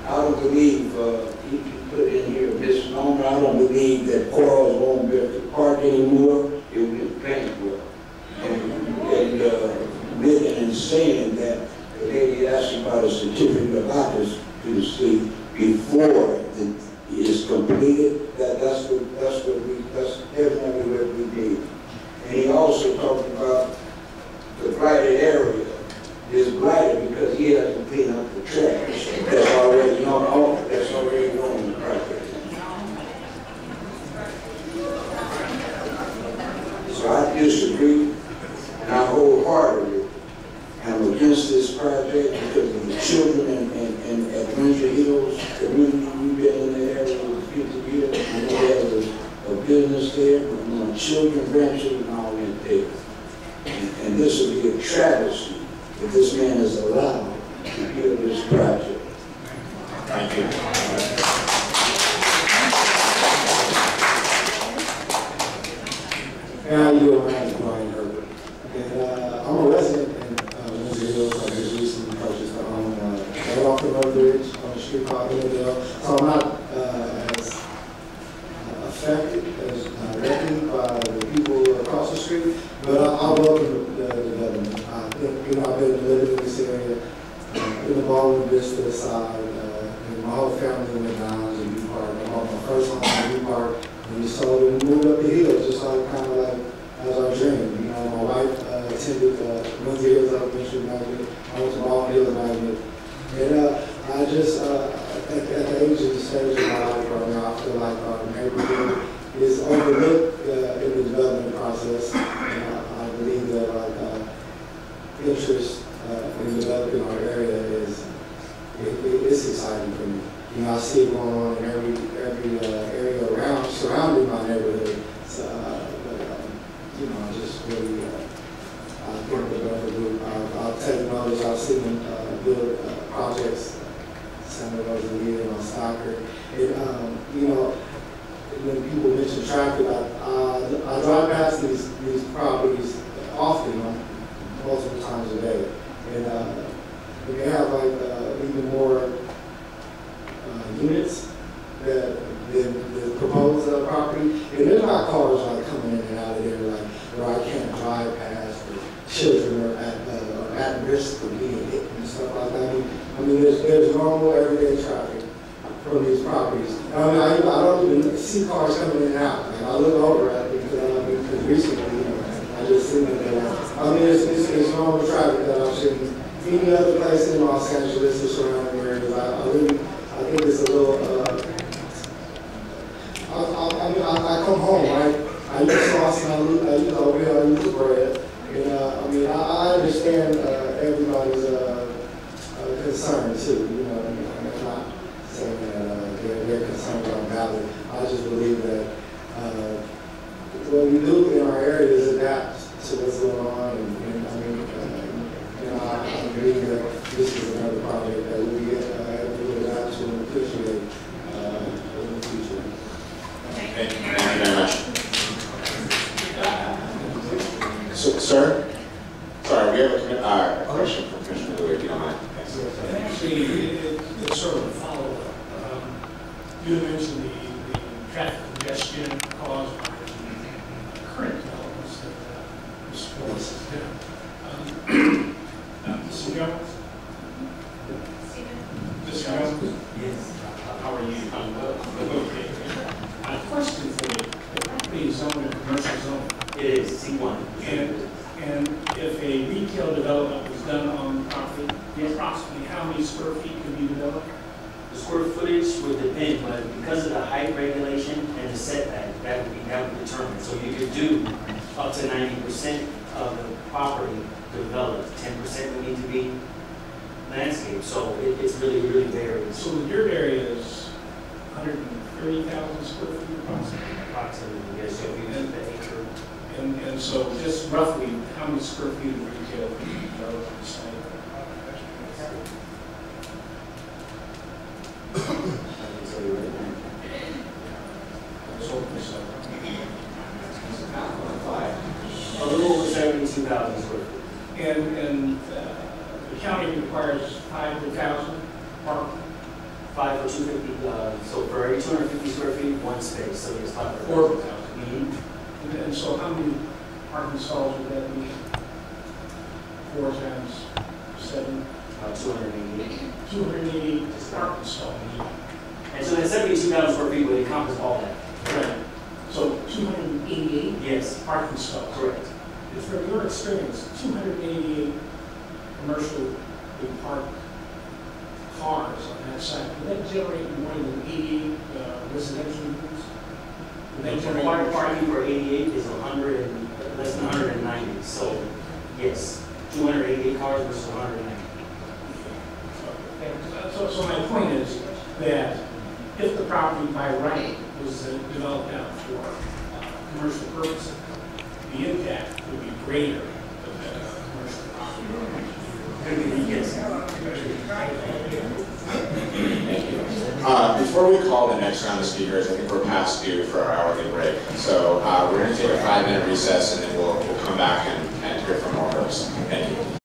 I don't believe, you can put in here a misnomer, I don't believe that Quarles won't be able to park anymore. It will be bankrupt. And saying that the lady asked about a certificate of occupancy before it is completed, that's definitely what we need. And he also talked about the blighted area is blighted because he has to clean up the trash that's already on the property. So I disagree, and I wholeheartedly am against this project because of the children and at Windsor Hills community. We've been in the area for 50 years, and we have a business there, but my children, grandchildren, all went there. And this will be a travesty if this man is allowed to build this project. Thank you. How you doing? My name is Brian Herbert. And I'm a resident in Windsor Hills. I just recently purchased a home right off the North Ridge on a street called Hillsdale. So I'm not as affected as directly by the people across the street, but I welcome the development. I think, I've been living in this area, in the Baldwin Vista side, and my whole family went down to View Park. I bought my first home in View Park, and we sold it and moved up the hill, just like kind of like as our dream. You know, my wife attended Windsor Hills Elementary Magnet. I went to Ball Hills Magnet. And I just, at the age of the stage of my life right now, I feel like our neighborhood is overlooked in the development process. And I believe that like interest in developing our area it's exciting for me. You know, I see it going on in every area around surrounding my neighborhood. So, you know, I just really I think the better group. I'll take notice. I've seen them build projects. Santa Rosa Lead on Stocker. And you know, when people mention traffic, I drive past these properties often, multiple times a day, and they have like even more units than the proposed property. And there's not cars like coming in and out of there like where I can't drive past, or children are at risk of being hit and stuff like that. I mean there's normal everyday traffic from these properties. I mean, I don't even see cars coming in and out. Like, I look over at it because recently, you know, I just seen it there. I mean, it's normal traffic that I've seen any other place in Los Angeles or surrounding areas. I think it's a little, I come home, right? I use sauce and I use oatmeal, I use bread. And I mean, I understand everybody's concern too, you know. I'm not saying that their concerns are valid. I just believe that what we do in our area is adapt to what's going on. And I mean, you know, I believe that this is another project that we'll be able to adapt to and appreciate in the future. Thank you very much. So, sir? Sorry, we have a question from Commissioner Louie, if you don't mind. And actually, it's sort of a follow-up. You mentioned the traffic congestion caused by the current developments that Mr. Phillips has done. Mr. Jones? Mr. Jones? Yes. How are you? I'm well. Okay. A question for you. The property is zoned in commercial zone. It is, C1. And if a retail development was done on the property, approximately how many square feet could be developed? The square footage would depend, but because of the height regulation and the setback, that would determine. So you could do up to 90% of the property developed. 10% would need to be landscape. So it's really varies. So your area is 130,000 square feet approximately? Approximately, yes. So if you do the acre. And so just roughly, how many square feet of retail would you develop on the site? A little over 72,000 square feet. And the county requires 5,000 parking? 5 for 250, so for every 250 square feet, one space, so it's 5 for 4,000. And so how many parking stalls would that be? 4 times 7? 288. 288 parking stalls. And so that 72,000 square feet would encompass all that. Right. So 288? Yes. Parking stalls. Correct. From your experience, 288 commercial parked cars on that site, would that generate more than 88 residential units? The required parking for 88 is 100 and less than 190. So yes, 288 cars versus 190. So my point is that if the property by right was developed out for commercial purposes, the impact would be greater than the commercial property. Yes. Before we call the next round of speakers, I think we're past due for our hourly break. So we're going to take a 5-minute recess, and then we'll come back and hear from more folks. Thank you.